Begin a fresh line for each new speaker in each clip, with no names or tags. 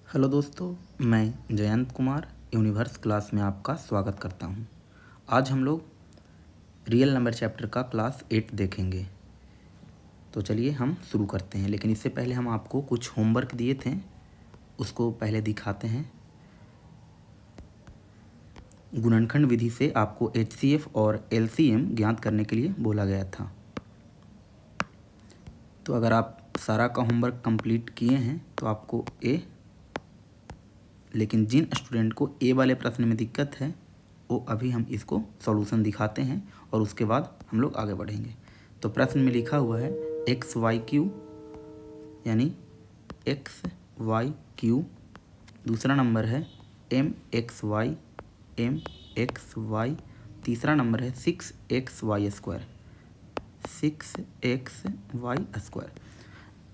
Hello दोस्तों, मैं Jayant Kumar universe class में आपका स्वागत करता हूं। आज हम लोग रियल नंबर चैप्टर का क्लास 8 देखेंगे। तो चलिए हम शुरू करते हैं, लेकिन इससे पहले हम आपको कुछ होमवर्क दिए थे, उसको पहले दिखाते हैं। गुणनखंड विधि से आपको HCF और LCM ज्ञात करने के लिए बोला गया था। तो अगर आप सारा का होमवर्क कंप्लीट किए हैं तो आपको ए, लेकिन जिन स्टूडेंट को ए वाले प्रश्न में दिक्कत है वो अभी हम इसको सॉल्यूशन दिखाते हैं और उसके बाद हम लोग आगे बढ़ेंगे। तो प्रश्न में लिखा हुआ है एक्स वाई क्यू, यानी एक्स वाई क्यू। दूसरा नंबर है एम एक्स वाई तीसरा नंबर है 6xy स्क्वायर।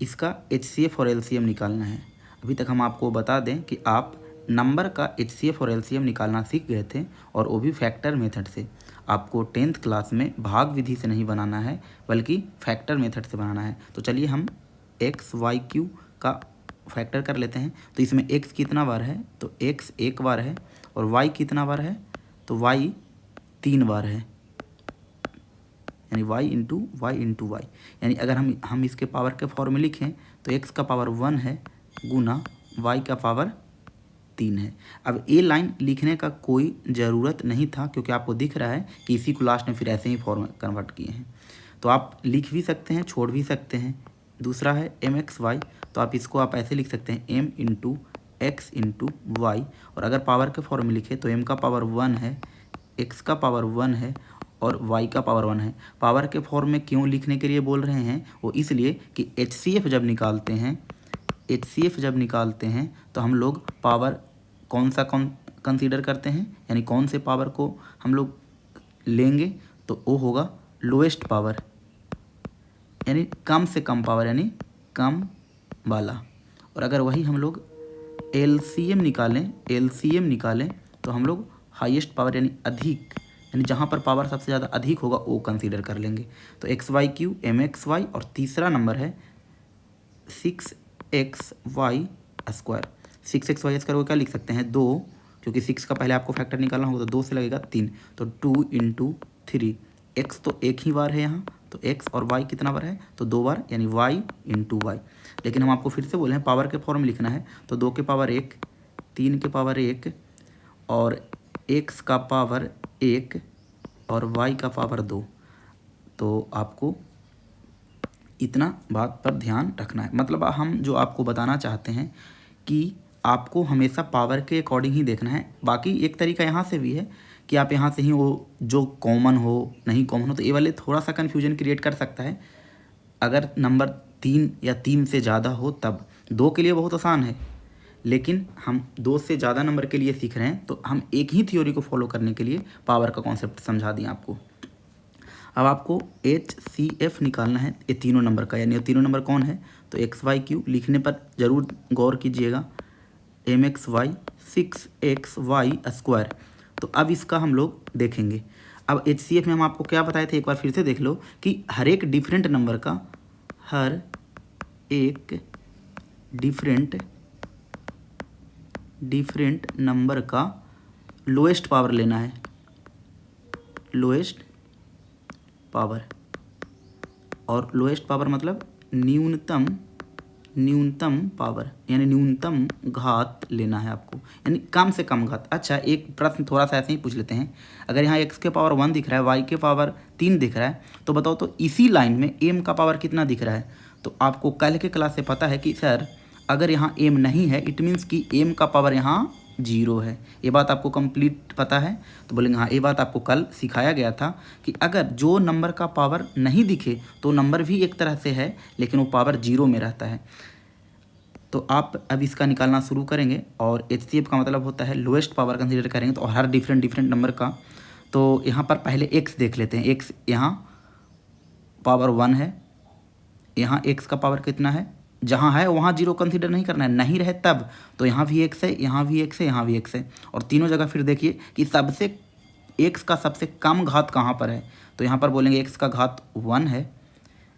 इसका HCF और LCM निकालना है। अभी तक हम आपको बता दें कि आप नंबर का HCF और LCM निकालना सीख गए थे, और वो भी फैक्टर मेथड से। आपको 10th क्लास में भाग विधि से नहीं बनाना है, बल्कि फैक्टर मेथड से बनाना है। तो चलिए हम XYQ का फैक्टर कर लेते हैं। तो इसमें x कितना बार है, तो x एक बार है, और y कितना बार है, तो y 3 बार है, यानी y इंटू वाई। यानी अगर हम इसके पावर के फॉर्म में लिखें तो x का पावर 1 है गुना y का पावर 3 है। अब ये लाइन लिखने का कोई ज़रूरत नहीं था, क्योंकि आपको दिख रहा है कि इसी को लास्ट में फिर ऐसे ही फॉर्म कन्वर्ट किए हैं। तो आप लिख भी सकते हैं, छोड़ भी सकते हैं। दूसरा है MXY, तो आप इसको आप ऐसे लिख सकते हैं m into x into y. और अगर पावर के फॉर्म में लिखे तो m का पावर 1 है, x का पावर 1 है और y का पावर 1 है। पावर के फॉर्म में क्यों लिखने के लिए बोल रहे हैं, वो इसलिए कि HCF जब निकालते हैं तो हम लोग पावर कौन कंसीडर करते हैं, यानी कौन से पावर को हम लोग लेंगे, तो वो होगा लोएस्ट पावर, यानी कम से कम पावर, यानी कम वाला। और अगर वही हम लोग LCM निकालें तो हम लोग हाईएस्ट पावर, यानी अधिक, यानी जहाँ पर पावर सबसे ज़्यादा अधिक होगा वो कंसीडर कर लेंगे। तो XYQ MXY, और तीसरा नंबर है 6xy स्क्वायर। 6xy स्क्वायर को क्या लिख सकते हैं, 2, क्योंकि 6 का पहले आपको फैक्टर निकालना होगा तो 2 से लगेगा 3, तो 2 इंटू 3। x तो एक ही बार है यहाँ, तो x और y कितना बार है, तो 2 बार, यानी y इंटू वाई। लेकिन हम आपको फिर से बोले हैं पावर के फॉर्म में लिखना है, तो 2 के पावर 1, 3 के पावर 1, और x का पावर 1 और y का पावर 2। तो आपको इतना बात पर ध्यान रखना है। मतलब हम जो आपको बताना चाहते हैं कि आपको हमेशा पावर के अकॉर्डिंग ही देखना है। बाकी एक तरीका यहाँ से भी है कि आप यहाँ से ही वो जो कॉमन हो नहीं कॉमन हो, तो ये वाले थोड़ा सा कन्फ्यूजन क्रिएट कर सकता है। अगर नंबर 3 या 3 से ज़्यादा हो तब। 2 के लिए बहुत आसान है, लेकिन हम 2 से ज़्यादा नंबर के लिए सीख रहे हैं, तो हम एक ही थ्योरी को फॉलो करने के लिए पावर का कॉन्सेप्ट समझा दिया आपको। अब आपको HCF निकालना है ये तीनों नंबर का, यानी ये तीनों नंबर कौन है, तो XYQ लिखने पर ज़रूर गौर कीजिएगा। MXY 6xy square. तो अब इसका हम लोग देखेंगे। अब HCF में हम आपको क्या बताए थे, एक बार फिर से देख लो कि हर एक डिफरेंट नंबर का लोएस्ट पावर लेना है, लोएस्ट पावर। और लोएस्ट पावर मतलब न्यूनतम पावर, यानी न्यूनतम घात लेना है आपको, यानी कम से कम घात। अच्छा, एक प्रश्न थोड़ा सा ऐसे ही पूछ लेते हैं। अगर यहाँ x के पावर 1 दिख रहा है, y के पावर 3 दिख रहा है, तो बताओ तो इसी लाइन में m का पावर कितना दिख रहा है। तो आपको कल के क्लास से पता है कि सर अगर यहाँ m नहीं है, इट मीन्स कि m का पावर यहाँ 0 है। ये बात आपको कंप्लीट पता है, तो बोलेंगे हाँ, ये बात आपको कल सिखाया गया था कि अगर जो नंबर का पावर नहीं दिखे तो नंबर भी एक तरह से है, लेकिन वो पावर 0 में रहता है। तो आप अब इसका निकालना शुरू करेंगे, और HCF का मतलब होता है लोएस्ट पावर कंसीडर करेंगे, तो हर डिफरेंट नंबर का। तो यहाँ पर पहले x देख लेते हैं। x यहाँ पावर 1 है, यहाँ x का पावर कितना है, जहाँ है वहाँ 0 कंसीडर नहीं करना है, नहीं रहे तब। तो यहाँ भी x है, यहाँ भी x है, यहाँ भी x है, और तीनों जगह फिर देखिए कि सबसे x का सबसे कम घात कहाँ पर है। तो यहाँ पर बोलेंगे x का घात 1 है,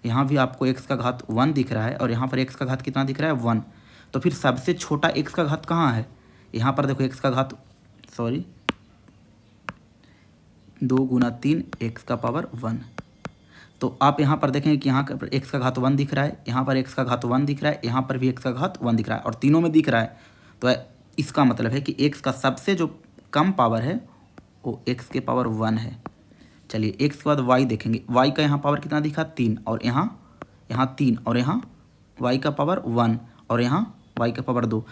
यहाँ भी आपको x का घात 1 दिख रहा है, और यहाँ पर x का घात कितना दिख रहा है, 1। तो फिर सबसे छोटा x का घात कहाँ है? यहाँ पर देखो x का घात 2 गुना 3 x का पावर 1। तो आप यहाँ पर देखेंगे कि यहाँ पर x का घात 1 दिख रहा है, यहाँ पर x का घात 1 दिख रहा है, यहाँ पर भी x का घात 1 दिख रहा है और तीनों में दिख रहा है। तो इसका मतलब है कि x का सबसे जो कम पावर है वो x के पावर 1 है। चलिए x के बाद y देखेंगे, y का यहाँ पावर कितना दिखा 3 और यहाँ 3 और यहाँ y का पावर 1 और यहाँ y का पावर 2।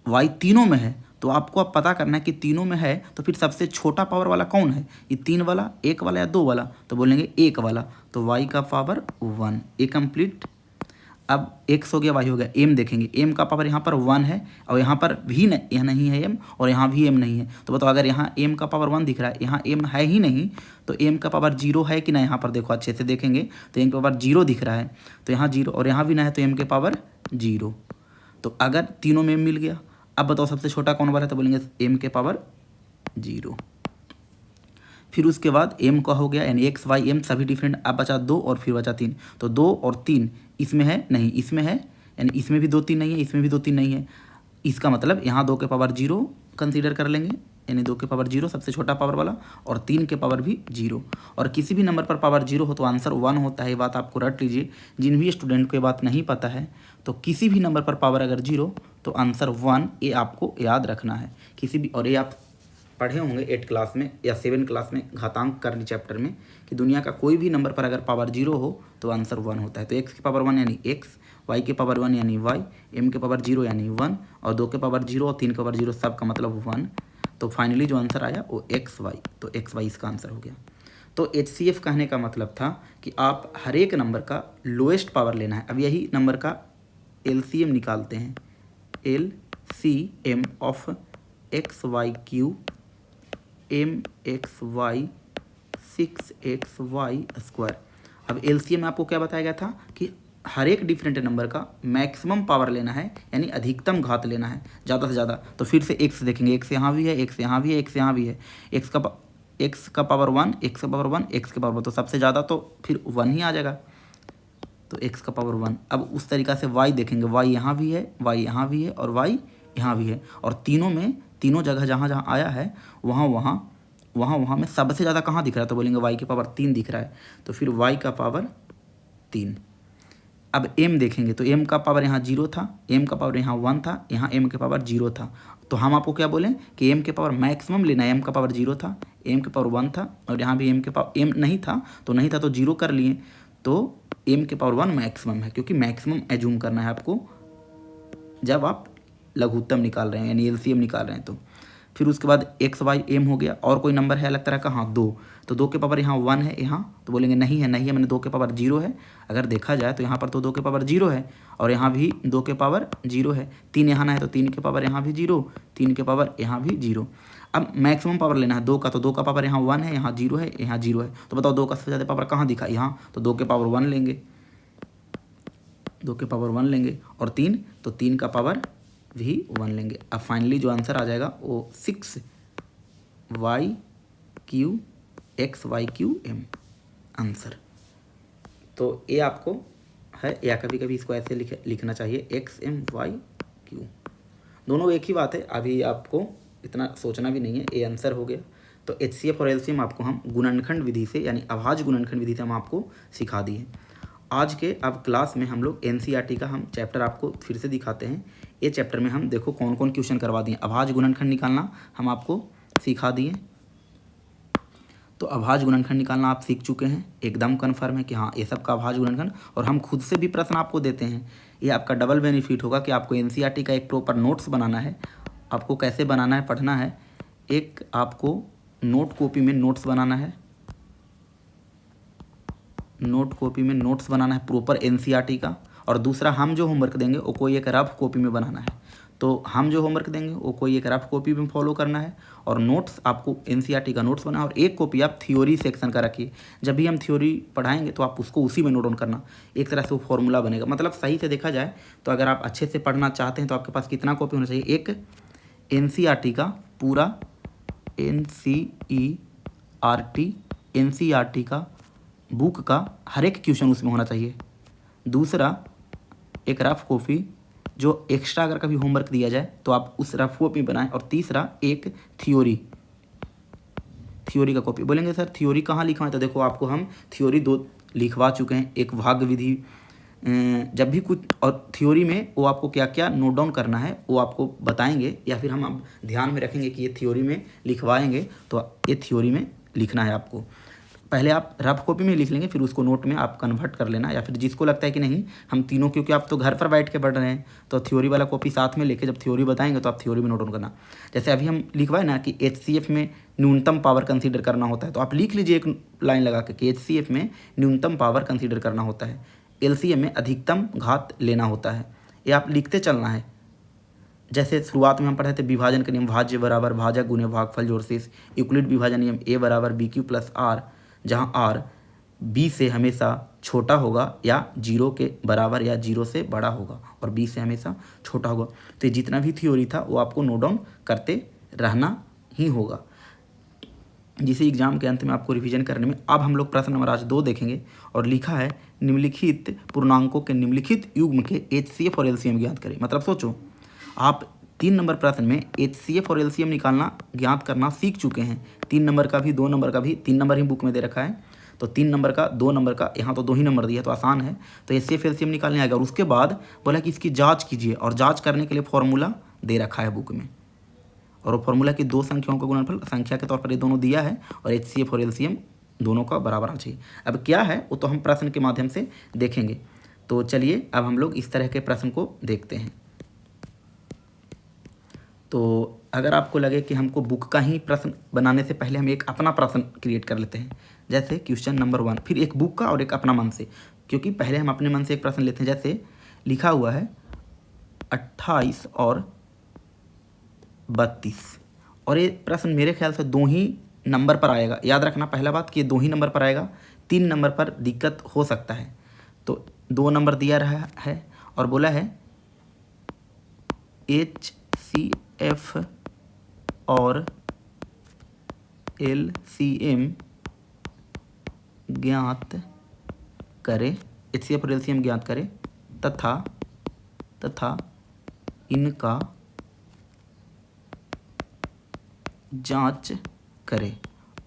y तीनों में है तो आपको अब पता करना है कि तीनों में है तो फिर सबसे छोटा पावर वाला कौन है, ये 3 वाला, 1 वाला या 2 वाला? तो बोलेंगे 1 वाला। तो y का पावर 1 ए कंप्लीट। अब x हो गया, y हो गया। m देखेंगे, m का पावर यहाँ पर 1 है और यहाँ पर भी यह नहीं है m और यहाँ भी m नहीं है। तो बताओ अगर यहाँ m का पावर 1 दिख रहा है, यहाँ m है ही नहीं, तो m का पावर 0 है कि ना? यहाँ पर देखो अच्छे से देखेंगे तो m का पावर 0 दिख रहा है, तो यहाँ 0 और यहाँ भी ना है तो m के पावर 0। तो अगर तीनों में m मिल गया, अब बताओ सबसे छोटा कौन वाला है? तो बोलेंगे m के पावर 0। फिर उसके बाद m का हो गया, यानी x y m सभी डिफरेंट। अब बचा 2 और फिर बचा 3। तो 2 और 3 इसमें है नहीं, इसमें है, यानी इसमें भी 2 3 नहीं है, इसमें भी 2 3 नहीं है। इसका मतलब यहाँ 2 के पावर 0 कंसीडर कर लेंगे, यानी 2 के पावर 0 सबसे छोटा पावर वाला और 3 के पावर भी 0। और किसी भी नंबर पर पावर 0 हो तो आंसर 1 होता है, ये बात आपको रट लीजिए। जिन भी स्टूडेंट को ये बात नहीं पता है तो किसी भी नंबर पर पावर अगर 0 तो आंसर 1, ये आपको याद रखना है। किसी भी, और ये आप पढ़े होंगे 8 क्लास में या 7 क्लास में घातांक करनी चैप्टर में कि दुनिया का कोई भी नंबर पर अगर पावर 0 हो तो आंसर 1 होता है। तो x की पावर 1 यानी x, y के पावर 1 यानी y, m के पावर 0 यानी 1 और 2 के पावर 0 और 3 के पावर 0 सब का मतलब 1। तो फाइनली जो आंसर आया वो xy, तो xy इसका आंसर हो गया। तो HCF कहने का मतलब था कि आप हर एक नंबर का लोएस्ट पावर लेना है। अब यही नंबर का LCM निकालते हैं, LCM of XY³ MXY 6XY²। अब LCM में आपको क्या बताया गया था कि हर एक डिफरेंट नंबर का मैक्सिमम पावर लेना है, यानी अधिकतम घात लेना है, ज़्यादा से ज़्यादा। तो फिर से x देखेंगे, x यहाँ भी है, x यहाँ भी है, x यहाँ भी है, x का पावर 1, x का पावर 1, x के पावर 1, तो सबसे ज़्यादा तो फिर 1 ही आ जाएगा, तो x का पावर 1। अब उस तरीक़ा से y देखेंगे, y यहाँ भी है, y यहाँ भी है और y यहाँ भी है, और तीनों में, तीनों जगह जहाँ जहाँ आया है वहाँ में सबसे ज़्यादा कहाँ दिख रहा है? तो बोलेंगे y के पावर 3 दिख रहा है, तो फिर y का पावर 3। अब m देखेंगे तो m का पावर यहाँ 0 था, m का पावर यहाँ 1 था, यहाँ m के पावर 0 था। तो हम आपको क्या बोलें कि m के पावर मैक्सिमम लेना है, m का पावर 0 था, m के पावर 1 था और यहाँ भी m के पावर m नहीं था तो 0 कर लिए, तो m के पावर 1 मैक्सिमम है, क्योंकि मैक्सिमम एज्यूम करना है आपको जब आप लघुत्तम निकाल रहे हैं, यानी LCM निकाल रहे हैं। तो फिर उसके बाद XY M हो गया। और कोई नंबर है अलग तरह का? हाँ 2। तो 2 के पावर यहाँ 1 है, यहाँ तो बोलेंगे नहीं है, मैंने 2 के पावर 0 है। अगर देखा जाए तो यहाँ पर तो 2 के पावर 0 है और यहाँ भी 2 के पावर 0 है। 3 यहाँ ना है तो 3 के पावर यहाँ भी 0, 3 के पावर यहाँ भी 0। अब मैक्सिमम पावर लेना है 2 का, तो 2 का पावर यहाँ 1 है, यहाँ 0 है, यहाँ 0 है। तो बताओ 2 का सबसे ज़्यादा पावर कहाँ दिखा? यहाँ। तो 2 के पावर 1 लेंगे, 2 के पावर 1 लेंगे और 3, तो 3 का पावर भी 1 लेंगे। अब फाइनली जो आंसर आ जाएगा वो 6y³ आंसर। तो ये आपको है, या कभी कभी इसको ऐसे लिखना चाहिए XMY³ दोनों एक ही बात है। अभी आपको इतना सोचना भी नहीं है, ये आंसर हो गया। तो HCF और LCM आपको हम गुणनखंड विधि से, यानी अभाज्य गुणनखंड विधि से हम आपको सिखा दिए। आज के अब क्लास में हम लोग NCERT का हम चैप्टर आपको फिर से दिखाते हैं। ये चैप्टर में हम देखो कौन कौन क्वेश्चन करवा दिए। अभाज्य गुणनखंड निकालना हम आपको सिखा दिए, तो अभाज्य गुणनखंड निकालना आप सीख चुके हैं, एकदम कन्फर्म है कि हाँ ये सब का अभाज्य गुणनखंड। और हम खुद से भी प्रश्न आपको देते हैं, ये आपका डबल बेनिफिट होगा कि आपको NCERT का एक प्रॉपर नोट्स बनाना है। आपको कैसे बनाना है, पढ़ना है, एक आपको नोट कॉपी में नोट्स बनाना है, नोट कॉपी में नोट्स बनाना है प्रॉपर NCERT का, और दूसरा हम जो होमवर्क देंगे वो कोई एक रफ कॉपी में बनाना है। तो हम जो होमवर्क देंगे वो कोई एक रफ कॉपी में फॉलो करना है, और नोट्स आपको NCERT का नोट्स बना, और एक कॉपी आप थ्योरी सेक्शन का रखिए। जब भी हम थ्योरी पढ़ाएंगे तो आप उसको उसी में नोट डाउन करना, एक तरह से वो फॉर्मूला बनेगा। मतलब सही से देखा जाए तो अगर आप अच्छे से पढ़ना चाहते हैं तो आपके पास कितना कॉपी होना चाहिए? एक NCERT का पूरा NCERT का बुक का हर एक क्वेश्चन उसमें होना चाहिए। दूसरा एक रफ कॉपी जो एक्स्ट्रा अगर कभी होमवर्क दिया जाए तो आप उस रफ कॉपी बनाएं। और तीसरा एक थ्योरी का कॉपी। बोलेंगे सर थ्योरी कहाँ लिखा है, तो देखो आपको हम थ्योरी 2 लिखवा चुके हैं। एक भाग विधि, जब भी कुछ, और थ्योरी में वो आपको क्या क्या नोट डाउन करना है वो आपको बताएंगे, या फिर हम अब ध्यान में रखेंगे कि ये थ्योरी में लिखवाएंगे, तो ये थ्योरी में लिखना है आपको। पहले आप रफ कॉपी में लिख लेंगे, फिर उसको नोट में आप कन्वर्ट कर लेना, या फिर जिसको लगता है कि नहीं हम तीनों, क्योंकि आप तो घर पर बैठ के पढ़ रहे हैं, तो थ्योरी वाला कॉपी साथ में लेके जब थ्योरी बताएंगे तो आप थ्योरी में नोट डाउन करना। जैसे अभी हम लिखवाए ना कि HCF में न्यूनतम पावर कंसीडर करना होता है, तो आप लिख लीजिए एक लाइन लगा के कि HCF में न्यूनतम पावर कंसीडर करना होता है, LCM में अधिकतम घात लेना होता है। ये आप लिखते चलना है। जैसे शुरुआत में हम पढ़े थे विभाजन का नियम, भाज्य बराबर भाजक गुने भागफल जोड़ शेष। यूक्लिड विभाजन नियम A बराबर BQ प्लस R, जहाँ R B से हमेशा छोटा होगा या 0 के बराबर या 0 से बड़ा होगा, और B से हमेशा छोटा होगा। तो ये जितना भी थ्योरी था वो आपको नोट डाउन करते रहना ही होगा, जिसे एग्जाम के अंत में आपको रिवीजन करने में। अब हम लोग प्रश्न नंबर आज 2 देखेंगे, और लिखा है निम्नलिखित पूर्णांकों के निम्नलिखित युग्म के HCF और LCM ज्ञात करें। मतलब सोचो, आप 3 नंबर प्रश्न में HCF और LCM निकालना ज्ञात करना सीख चुके हैं। 3 नंबर का भी 2 नंबर का भी, 3 नंबर ही बुक में दे रखा है, तो 3 नंबर का 2 नंबर का, यहाँ तो 2 ही नंबर दिया तो आसान है। तो HCF LCM निकालने आएगा, और उसके बाद बोला कि इसकी जाँच कीजिए, और जाँच करने के लिए फॉर्मूला दे रखा है बुक में, और वो फॉर्मूला की 2 संख्याओं का गुणनफल संख्या के तौर पर ये दोनों दिया है, और HCF और LCM दोनों का बराबर आना चाहिए। अब क्या है वो तो हम प्रश्न के माध्यम से देखेंगे। तो चलिए अब हम लोग इस तरह के प्रश्न को देखते हैं। तो अगर आपको लगे कि हमको बुक का ही प्रश्न बनाने से पहले हम एक अपना प्रश्न क्रिएट कर लेते हैं, जैसे क्वेश्चन नंबर 1, फिर एक बुक का और एक अपना मन से, क्योंकि पहले हम अपने मन से एक प्रश्न लेते हैं। जैसे लिखा हुआ है 28 और 32, और ये प्रश्न मेरे ख्याल से 2 ही नंबर पर आएगा। याद रखना पहला बात कि ये 2 ही नंबर पर आएगा, 3 नंबर पर दिक्कत हो सकता है। तो 2 नंबर दिया रहा है, और बोला है HCF और LCM ज्ञात करें, HCF और LCM ज्ञात करें तथा इनका जांच करें।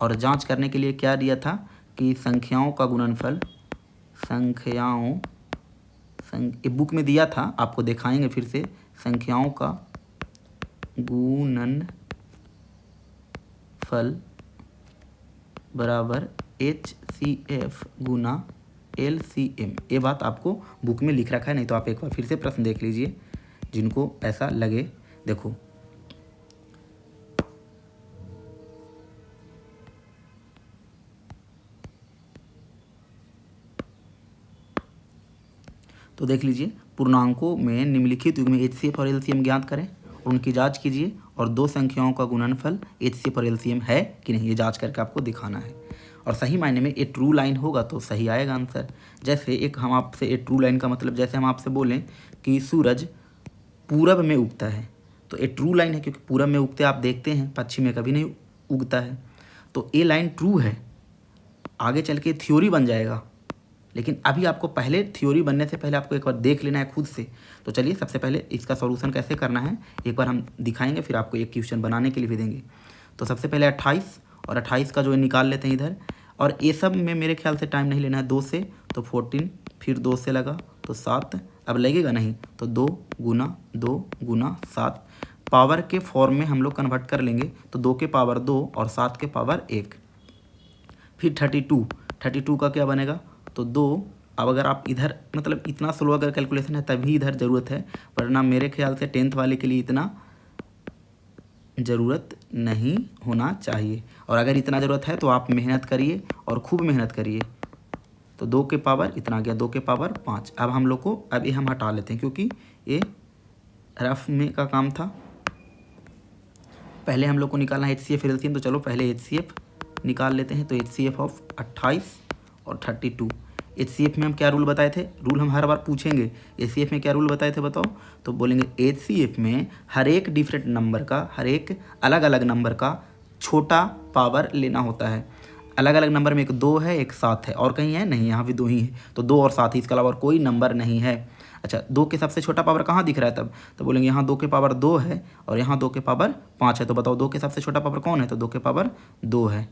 और जांच करने के लिए क्या दिया था कि संख्याओं का गुणनफल, बुक में दिया था, आपको दिखाएंगे फिर से, संख्याओं का गुणनफल बराबर HCF गुना LCM। ये बात आपको बुक में लिख रखा है, नहीं तो आप एक बार फिर से प्रश्न देख लीजिए जिनको ऐसा लगे। देखो तो देख लीजिए, पूर्णांकों में निम्नलिखित युग्म में HCF और LCM ज्ञात करें और उनकी जांच कीजिए, और 2 संख्याओं का गुणनफल HCF और LCM है कि नहीं ये जांच करके आपको दिखाना है। और सही मायने में ये ट्रू लाइन होगा तो सही आएगा आंसर। जैसे एक हम आपसे, ये ट्रू लाइन का मतलब जैसे हम आपसे बोलें कि सूरज पूरब में उगता है, तो ये ट्रू लाइन है, क्योंकि पूरब में उगते आप देखते हैं, पश्चिम में कभी नहीं उगता है, तो ये लाइन ट्रू है। आगे चल के थ्योरी बन जाएगा, लेकिन अभी आपको पहले थ्योरी बनने से पहले आपको एक बार देख लेना है खुद से। तो चलिए सबसे पहले इसका सॉल्यूशन कैसे करना है एक बार हम दिखाएंगे, फिर आपको एक क्वेश्चन बनाने के लिए भी देंगे। तो सबसे पहले 28 और 28 का जो है निकाल लेते हैं इधर, और ये सब में मेरे ख्याल से टाइम नहीं लेना है। 2 से तो 14, फिर 2 से लगा तो 7, अब लगेगा नहीं तो 2 गुना 7, पावर के फॉर्म में हम लोग कन्वर्ट कर लेंगे, तो 2 के पावर 2 और 7 के पावर 1। फिर 32 का क्या बनेगा, तो 2। अब अगर आप इधर मतलब इतना स्लो अगर कैलकुलेशन है तभी इधर ज़रूरत है, वरना मेरे ख्याल से 10th वाले के लिए इतना ज़रूरत नहीं होना चाहिए। और अगर इतना ज़रूरत है तो आप मेहनत करिए और खूब मेहनत करिए। तो 2 के पावर इतना गया, 2 के पावर 5। अब हम लोग को अब ये हम हटा लेते हैं क्योंकि ये रफ में का काम था। पहले हम लोग को निकालना है HCF LCM, तो चलो पहले HCF निकाल लेते हैं। तो HCF ऑफ 28 और 32। HCF में हम क्या रूल बताए थे, रूल हम हर बार पूछेंगे, HCF में क्या रूल बताए थे बताओ, तो बोलेंगे HCF में हर एक डिफरेंट नंबर का, हर एक अलग अलग नंबर का छोटा पावर लेना होता है। अलग अलग नंबर में एक 2 है, एक 7 है, और कहीं है नहीं, यहाँ भी 2 ही है, तो 2 और 7 ही, इसके अलावा और कोई नंबर नहीं है। अच्छा 2 के सबसे छोटा पावर कहाँ दिख रहा है तब? तो बोलेंगे यहाँ 2 के पावर 2 है और यहाँ 2 के पावर 5 है। तो बताओ 2 के सबसे छोटा पावर कौन है? तो 2 के पावर 2 है।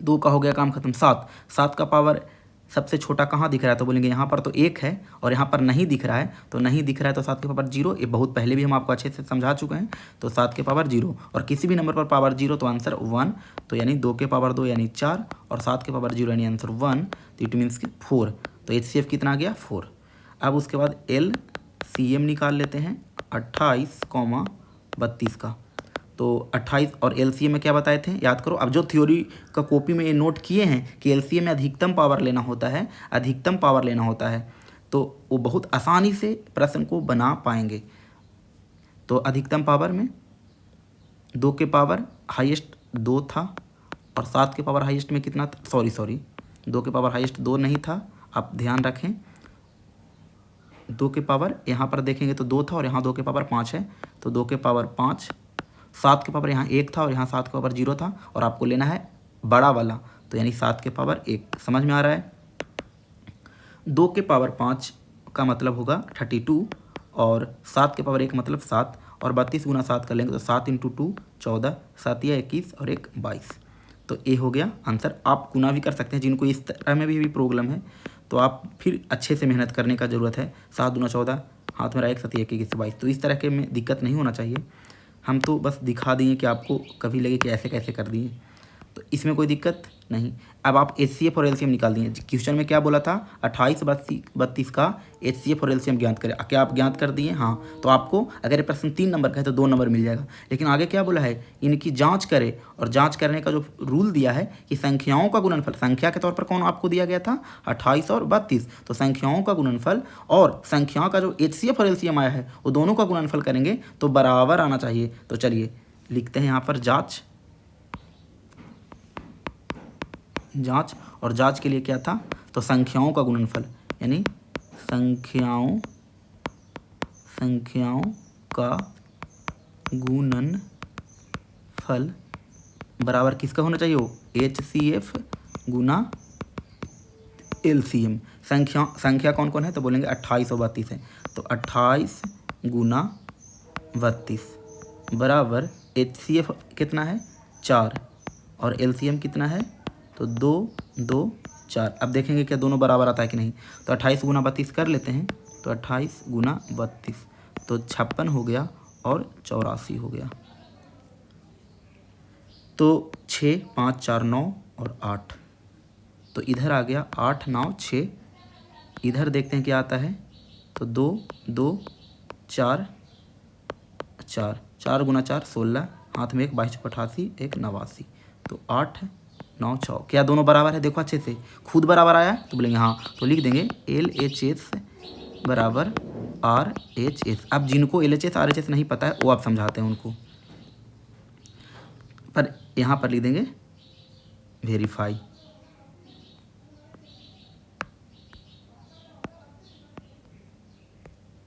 2 का हो गया काम खत्म। 7 का पावर सबसे छोटा कहाँ दिख रहा है? तो बोलेंगे यहाँ पर तो 1 है और यहाँ पर नहीं दिख रहा है, तो नहीं दिख रहा है तो 7 के पावर 0। ये बहुत पहले भी हम आपको अच्छे से समझा चुके हैं। तो 7 के पावर 0 और किसी भी नंबर पर पावर 0 तो आंसर 1। तो यानी 2 के पावर 2 यानी 4 और 7 के पावर 0 यानी आंसर 1। तो इट मीन्स कि 4। तो HCF कितना आ गया? 4। अब उसके बाद LCM निकाल लेते हैं 28, 32 का। तो 28 और LCM में क्या बताए थे याद करो। अब जो थ्योरी का कॉपी में ये नोट किए हैं कि LCM में अधिकतम पावर लेना होता है, अधिकतम पावर लेना होता है, तो वो बहुत आसानी से प्रश्न को बना पाएंगे। तो अधिकतम पावर में 2 के पावर हाईएस्ट 2 था और 7 के पावर हाईएस्ट में कितना था? सॉरी 2 के पावर हाईएस्ट 2 नहीं था, आप ध्यान रखें। 2 के पावर यहाँ पर देखेंगे तो 2 था और यहाँ 2 के पावर 5 है, तो 2 के पावर 5। 7 के पावर यहाँ 1 था और यहाँ 7 के पावर 0 था और आपको लेना है बड़ा वाला, तो यानी 7 के पावर 1। समझ में आ रहा है? 2 के पावर 5 का मतलब होगा 32 और 7 के पावर 1 मतलब 7 और 32 गुना 7 कर लेंगे तो 7 × 2 14, 7 या 21 और 1 22। तो ये हो गया आंसर। आप गुना भी कर सकते हैं, जिनको इस तरह में भी प्रॉब्लम है तो आप फिर अच्छे से मेहनत करने का ज़रूरत है। 7 दूना 14, हाथ में रहा 1, 7 1 21 22। तो इस तरह के में दिक्कत नहीं होना चाहिए। हम तो बस दिखा दिए कि आपको कभी लगे कि ऐसे कैसे कर दिए, तो इसमें कोई दिक्कत नहीं। अब आप HCF और LCM निकाल दिए। क्वेश्चन में क्या बोला था? 28 32 का HCF और LCM ज्ञात करें। क्या आप ज्ञात कर दिए? हाँ। तो आपको अगर ये प्रश्न 3 नंबर का है तो 2 नंबर मिल जाएगा। लेकिन आगे क्या बोला है? इनकी जांच करें, और जांच करने का जो रूल दिया है कि संख्याओं का गुणनफल, संख्या के तौर पर कौन आपको दिया गया था? 28 और 32। तो संख्याओं का गुणनफल और संख्याओं का जो HCF और LCM आया है वो दोनों का गुणनफल करेंगे तो बराबर आना चाहिए। तो चलिए लिखते हैं यहाँ पर जाँच। और जांच के लिए क्या था? तो संख्याओं का गुणनफल, यानी संख्याओं का गुणनफल बराबर किसका होना चाहिए? हो HCF गुना LCM। संख्या कौन कौन है? तो बोलेंगे 28 और 32 है, तो 28 गुना 32 बराबर HCF कितना है? 4 और LCM कितना है? तो 2 2 4। अब देखेंगे क्या दोनों बराबर आता है कि नहीं। तो 28 गुना 32 कर लेते हैं, तो 28 गुना 32 तो 56 हो गया और 84 हो गया। तो 6 5 4 9 और 8, तो इधर आ गया 8 9 6। इधर देखते हैं क्या आता है। तो 2 2 4 4 4 गुना 4 16, हाथ में 1 22 88 1 89। तो 8 9 6। क्या दोनों बराबर है? देखो अच्छे से, खुद बराबर आया तो बोलेंगे हाँ। तो लिख देंगे LHS बराबर RHS। अब जिनको LHS RHS नहीं पता है वो आप समझाते हैं उनको, पर यहाँ पर लिख देंगे वेरीफाई।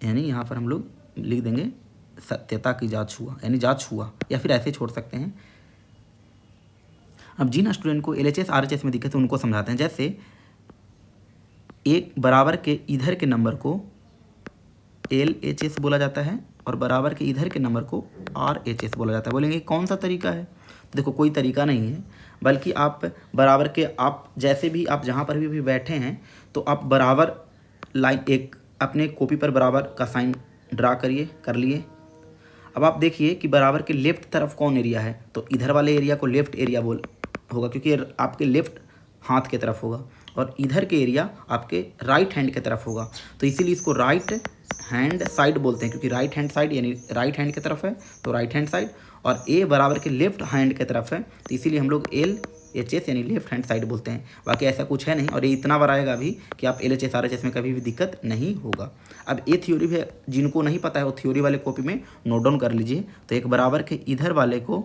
यानी यहाँ पर हम लोग लिख देंगे सत्यता की जांच हुआ, यानी जांच हुआ, या फिर ऐसे छोड़ सकते हैं। अब जिन स्टूडेंट को LHS RHS में दिक्कत है उनको समझाते हैं। जैसे एक बराबर के इधर के नंबर को LHS बोला जाता है और बराबर के इधर के नंबर को RHS बोला जाता है। बोलेंगे कौन सा तरीका है? देखो कोई तरीका नहीं है, बल्कि आप बराबर के, आप जैसे भी आप जहाँ पर भी बैठे हैं तो आप बराबर लाइन एक अपने कॉपी पर बराबर का साइन ड्रा करिए, कर लिए। अब आप देखिए कि बराबर के लेफ्ट तरफ कौन एरिया है, तो इधर वाले एरिया को लेफ्ट एरिया बोल होगा, क्योंकि आपके लेफ्ट हाथ के तरफ होगा, और इधर के एरिया आपके राइट हैंड के तरफ होगा। तो इसीलिए इसको राइट हैंड साइड बोलते हैं, क्योंकि राइट हैंड साइड यानी राइट हैंड की तरफ है तो राइट हैंड साइड, और ए बराबर के लेफ्ट हैंड की तरफ है तो इसीलिए हम लोग LHS यानी लेफ्ट हैंड साइड बोलते हैं। बाकी ऐसा कुछ है नहीं, और ये इतना बार आएगा भी कि आप LHS RHS में कभी भी दिक्कत नहीं होगा। अब ये थ्योरी भी जिनको नहीं पता है वो थ्योरी वाले कॉपी में नोट डाउन कर लीजिए। तो एक बराबर के इधर वाले को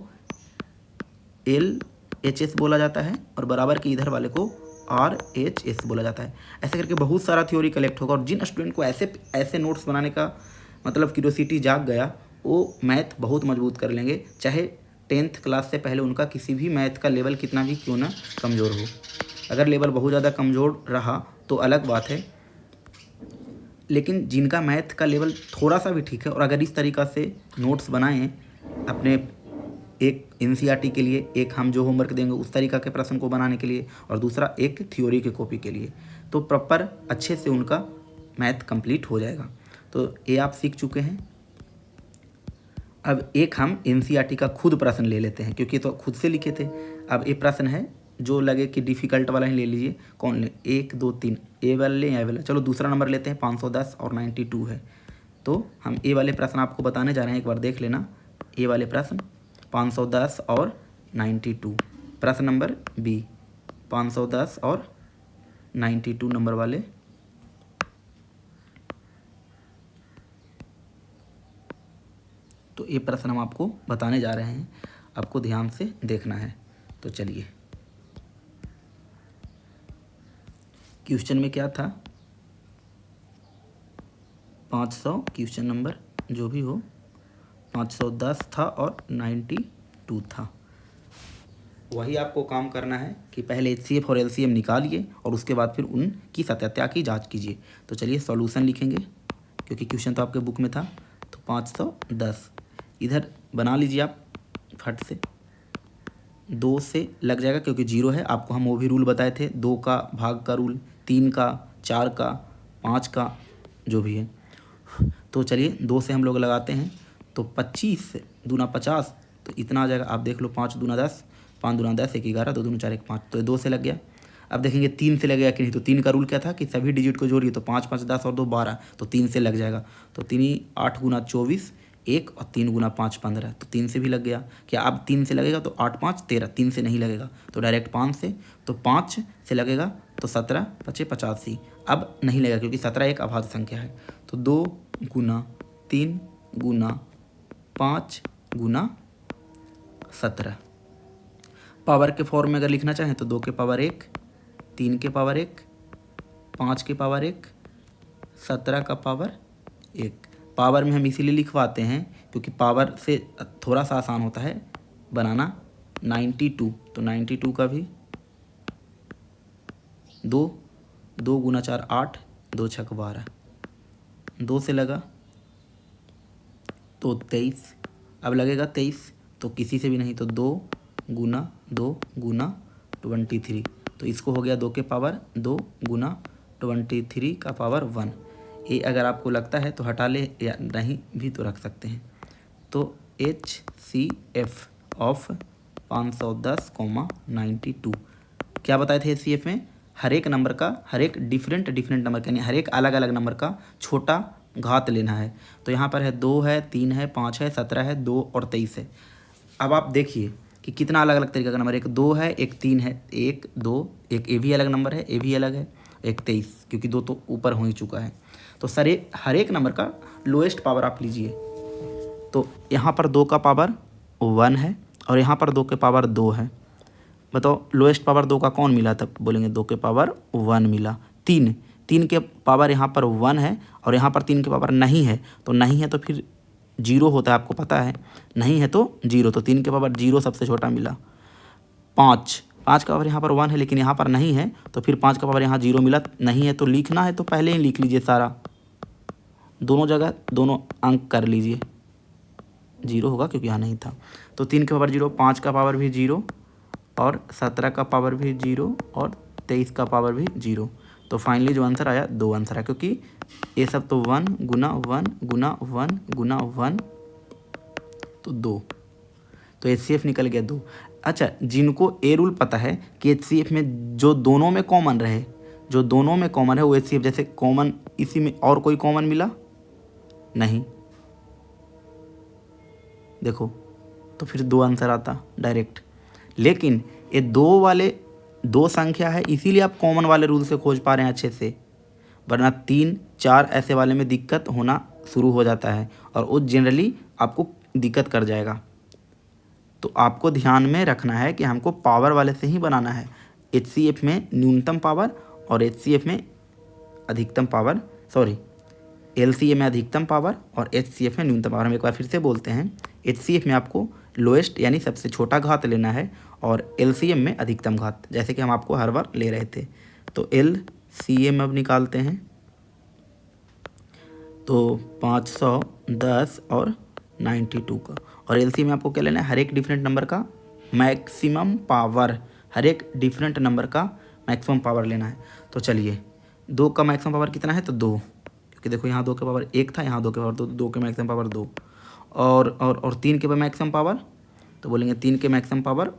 LHS बोला जाता है और बराबर के इधर वाले को RHS बोला जाता है। ऐसे करके बहुत सारा थ्योरी कलेक्ट होगा, और जिन स्टूडेंट को ऐसे नोट्स बनाने का मतलब क्यूरियोसिटी जाग गया वो मैथ बहुत मजबूत कर लेंगे, चाहे 10th क्लास से पहले उनका किसी भी मैथ का लेवल कितना भी क्यों ना कमज़ोर हो। अगर लेवल बहुत ज़्यादा कमज़ोर रहा तो अलग बात है, लेकिन जिनका मैथ का लेवल थोड़ा सा भी ठीक है और अगर इस तरीक़ा से नोट्स बनाएं अपने, एक एनसीईआरटी के लिए, एक हम जो होमवर्क देंगे उस तरीक़ा के प्रश्न को बनाने के लिए, और दूसरा एक थ्योरी के कॉपी के लिए, तो प्रॉपर अच्छे से उनका मैथ कंप्लीट हो जाएगा। तो ये आप सीख चुके हैं। अब एक हम एनसीईआरटी का खुद प्रश्न ले लेते हैं, क्योंकि तो खुद से लिखे थे। अब ये प्रश्न है जो लगे कि डिफ़िकल्ट वाला ही ले लीजिए। कौन ले? 1 2 3 ए वाला लें या ए वाला? चलो दूसरा नंबर लेते हैं। 510 और 92 है, तो हम ए वाले प्रश्न आपको बताने जा रहे हैं, एक बार देख लेना। ए वाले प्रश्न 510 और 92, प्रश्न नंबर बी 510 और 92 नंबर वाले। तो ये प्रश्न हम आपको बताने जा रहे हैं, आपको ध्यान से देखना है। तो चलिए, क्वेश्चन में क्या था? 500 क्वेश्चन नंबर जो भी हो, 510 था और 92 था। वही आपको काम करना है कि पहले एचसीएफ और एलसीएम निकालिए और उसके बाद फिर उनकी सत्यता की जांच कीजिए। तो चलिए सॉल्यूशन लिखेंगे, क्योंकि क्वेश्चन तो आपके बुक में था। तो 510 इधर बना लीजिए आप फट से। 2 से लग जाएगा क्योंकि 0 है। आपको हम वो भी रूल बताए थे, 2 का भाग का रूल, 3 का, 4 का, 5 का, जो भी है। तो चलिए 2 से हम लोग लगाते हैं। तो 25 दूना 50, तो इतना आ जाएगा। आप देख लो, 5 दूना 10, 5 दूना 10, 1 11, 2 दूना 4, 1 5, तो ये 2 से लग गया। अब देखेंगे 3 से लगेगा कि नहीं। तो 3 का रूल क्या था कि सभी डिजिट को जोड़िए, तो 5 5 10 और 2 12, तो 3 से लग जाएगा। तो 3 8 गुना 24, 1 और 3 गुना 5 15, तो 3 से भी लग गया। क्या अब 3 से लगेगा? तो 8 5 13, 3 से नहीं लगेगा, तो डायरेक्ट 5 से। तो 5 से लगेगा तो 17 5 85, अब नहीं लगेगा क्योंकि 17 एक अभाज्य संख्या है। तो 2 गुना 3 गुना 5 गुना 17। पावर के फॉर्म में अगर लिखना चाहें तो 2 के पावर 1, 3 के पावर 1, 5 के पावर 1, 17 का पावर 1। पावर में हम इसीलिए लिखवाते हैं क्योंकि पावर से थोड़ा सा आसान होता है बनाना। 92, तो 92 का भी 2 2 गुना 4 8, 2 छक 12, 2 से लगा तो 23, अब लगेगा 23, तो किसी से भी नहीं। तो 2 गुना 2 गुना 23, तो इसको हो गया 2 के पावर 2 गुना 23 का पावर 1। ये अगर आपको लगता है तो हटा ले, या नहीं भी तो रख सकते हैं। तो HCF ऑफ 510, 92 क्या बताए थे? HCF में हर एक नंबर का, हर एक डिफरेंट नंबर का, यानी हर एक अलग अलग नंबर का छोटा घात लेना है। तो यहाँ पर है 2 है, 3 है, 5 है, 17 है, 2 और 23 है। अब आप देखिए कि कितना अलग अलग तरीके का नंबर, एक 2 है, एक 3 है, 1 2, एक ए भी अलग नंबर है, ए भी अलग है, एक 23, क्योंकि 2 तो ऊपर हो ही चुका है। तो हर एक नंबर का लोएस्ट पावर आप लीजिए। तो यहाँ पर 2 का पावर 1 है और यहाँ पर 2 के पावर 2 है। बताओ लोएस्ट पावर 2 का कौन मिला? तब बोलेंगे 2 के पावर 1 मिला। 3 के पावर यहाँ पर 1 है और यहाँ पर 3 के पावर नहीं है, तो नहीं है तो फिर 0 होता है, आपको पता है, नहीं है तो 0, तो 3 के पावर 0 सबसे छोटा मिला। 5 का पावर यहाँ पर 1 है लेकिन यहाँ पर नहीं है, तो फिर 5 का पावर यहाँ 0 मिला। नहीं है तो लिखना है तो पहले ही लिख लीजिए सारा, दोनों जगह दोनों अंक कर लीजिए। 0 होगा क्योंकि यहाँ नहीं था। तो 3 के पावर 0, 5 का पावर भी 0 और 17 का पावर भी 0 और 23 का पावर भी 0। तो फाइनली जो आंसर आया 2 आंसर आया, क्योंकि ये सब तो 1 गुना 1 गुना 1 गुना 1, तो 2, तो HCF निकल गया 2। अच्छा, जिनको ए रूल पता है कि HCF में जो दोनों में कॉमन रहे, जो दोनों में कॉमन है वो HCF, जैसे कॉमन इसी में और कोई कॉमन मिला नहीं, देखो, तो फिर 2 आंसर आता डायरेक्ट। लेकिन ये 2 वाले 2 संख्या है, इसीलिए आप कॉमन वाले रूल से खोज पा रहे हैं अच्छे से, वरना 3 4 ऐसे वाले में दिक्कत होना शुरू हो जाता है और वो जनरली आपको दिक्कत कर जाएगा। तो आपको ध्यान में रखना है कि हमको पावर वाले से ही बनाना है। HCF में न्यूनतम पावर और HCF में अधिकतम पावर, सॉरी LCM में अधिकतम पावर और HCF में न्यूनतम पावर। हम एक बार फिर से बोलते हैं, HCF में आपको लोएस्ट यानी सबसे छोटा घात लेना है और LCM में अधिकतम घात, जैसे कि हम आपको हर बार ले रहे थे। तो LCM अब निकालते हैं। तो 510 और 92 का। और एलसीएम में आपको क्या लेना है, हर एक डिफरेंट नंबर का मैक्सिमम पावर, हर एक डिफरेंट नंबर का मैक्सिमम पावर लेना है। तो चलिए 2 का मैक्सिमम पावर कितना है, तो 2, क्योंकि देखो यहाँ 2 के पावर 1 था, यहाँ 2 के पावर 2, 2 के मैक्सिमम पावर 2। और 3 के मैक्सिमम पावर, तो बोलेंगे 3 के मैक्सिमम पावर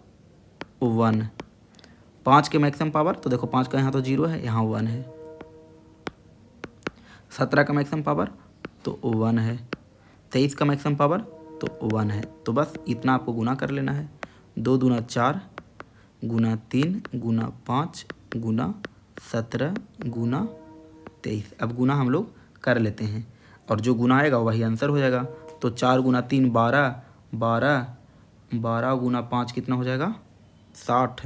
1। 5 के मैक्सिमम पावर, तो देखो 5 का यहाँ तो 0 है, यहाँ 1 है। 17 का मैक्सिमम पावर, तो 1 है। 23 का मैक्सिमम पावर, तो 1 है। तो बस इतना आपको गुना कर लेना है। 2 दूना 4 गुना 3 गुना 5 गुना 17 गुना 23। अब गुना हम लोग कर लेते हैं और जो गुना आएगा वही आंसर हो जाएगा। तो 4 गुना 3 12, 12, 12 गुना 5 कितना हो जाएगा, 60।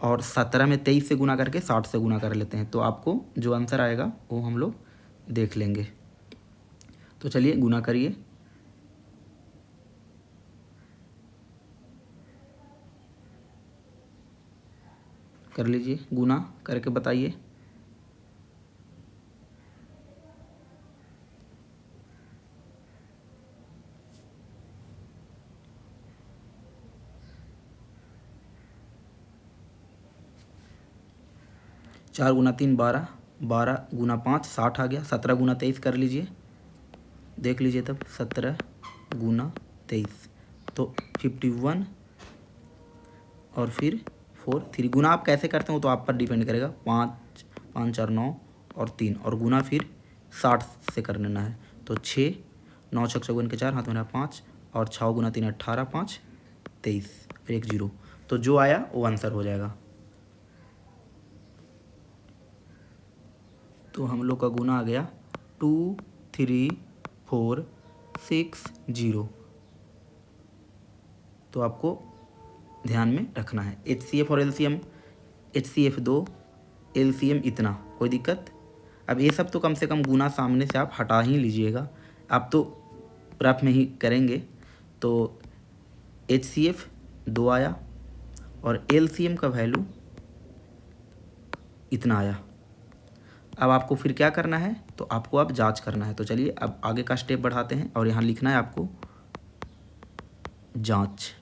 और 17 में 23 से गुना करके 60 से गुना कर लेते हैं, तो आपको जो आंसर आएगा वो हम लोग देख लेंगे। तो चलिए गुना करिए। कर लीजिए, गुना करके बताइए। चार गुना 3 12, 12 गुना 5 60 आ गया। 17 गुना 23 कर लीजिए, देख लीजिए तब। 17 गुना 23 तो 51 और फिर 4 3। गुना आप कैसे करते हो तो आप पर डिपेंड करेगा। 5 5 4 9 और 3, और गुना फिर 60 से कर लेना है। तो 6 9 6 54 के 4 हाथ में रहा 5 और 6 गुना 3 18 5 23 और 1 0। तो जो आया वो आंसर हो जाएगा। तो हम लोग का गुना आ गया 2 3 4 6 0। तो आपको ध्यान में रखना है। HCF और LCM, HCF 2, LCM इतना, कोई दिक्कत। अब ये सब तो कम से कम गुना सामने से आप हटा ही लीजिएगा, आप तो रफ में ही करेंगे। तो HCF 2 आया और LCM का वैल्यू इतना आया। अब आपको फिर क्या करना है, तो आपको अब जांच करना है। तो चलिए अब आगे का स्टेप बढ़ाते हैं और यहाँ लिखना है आपको जांच।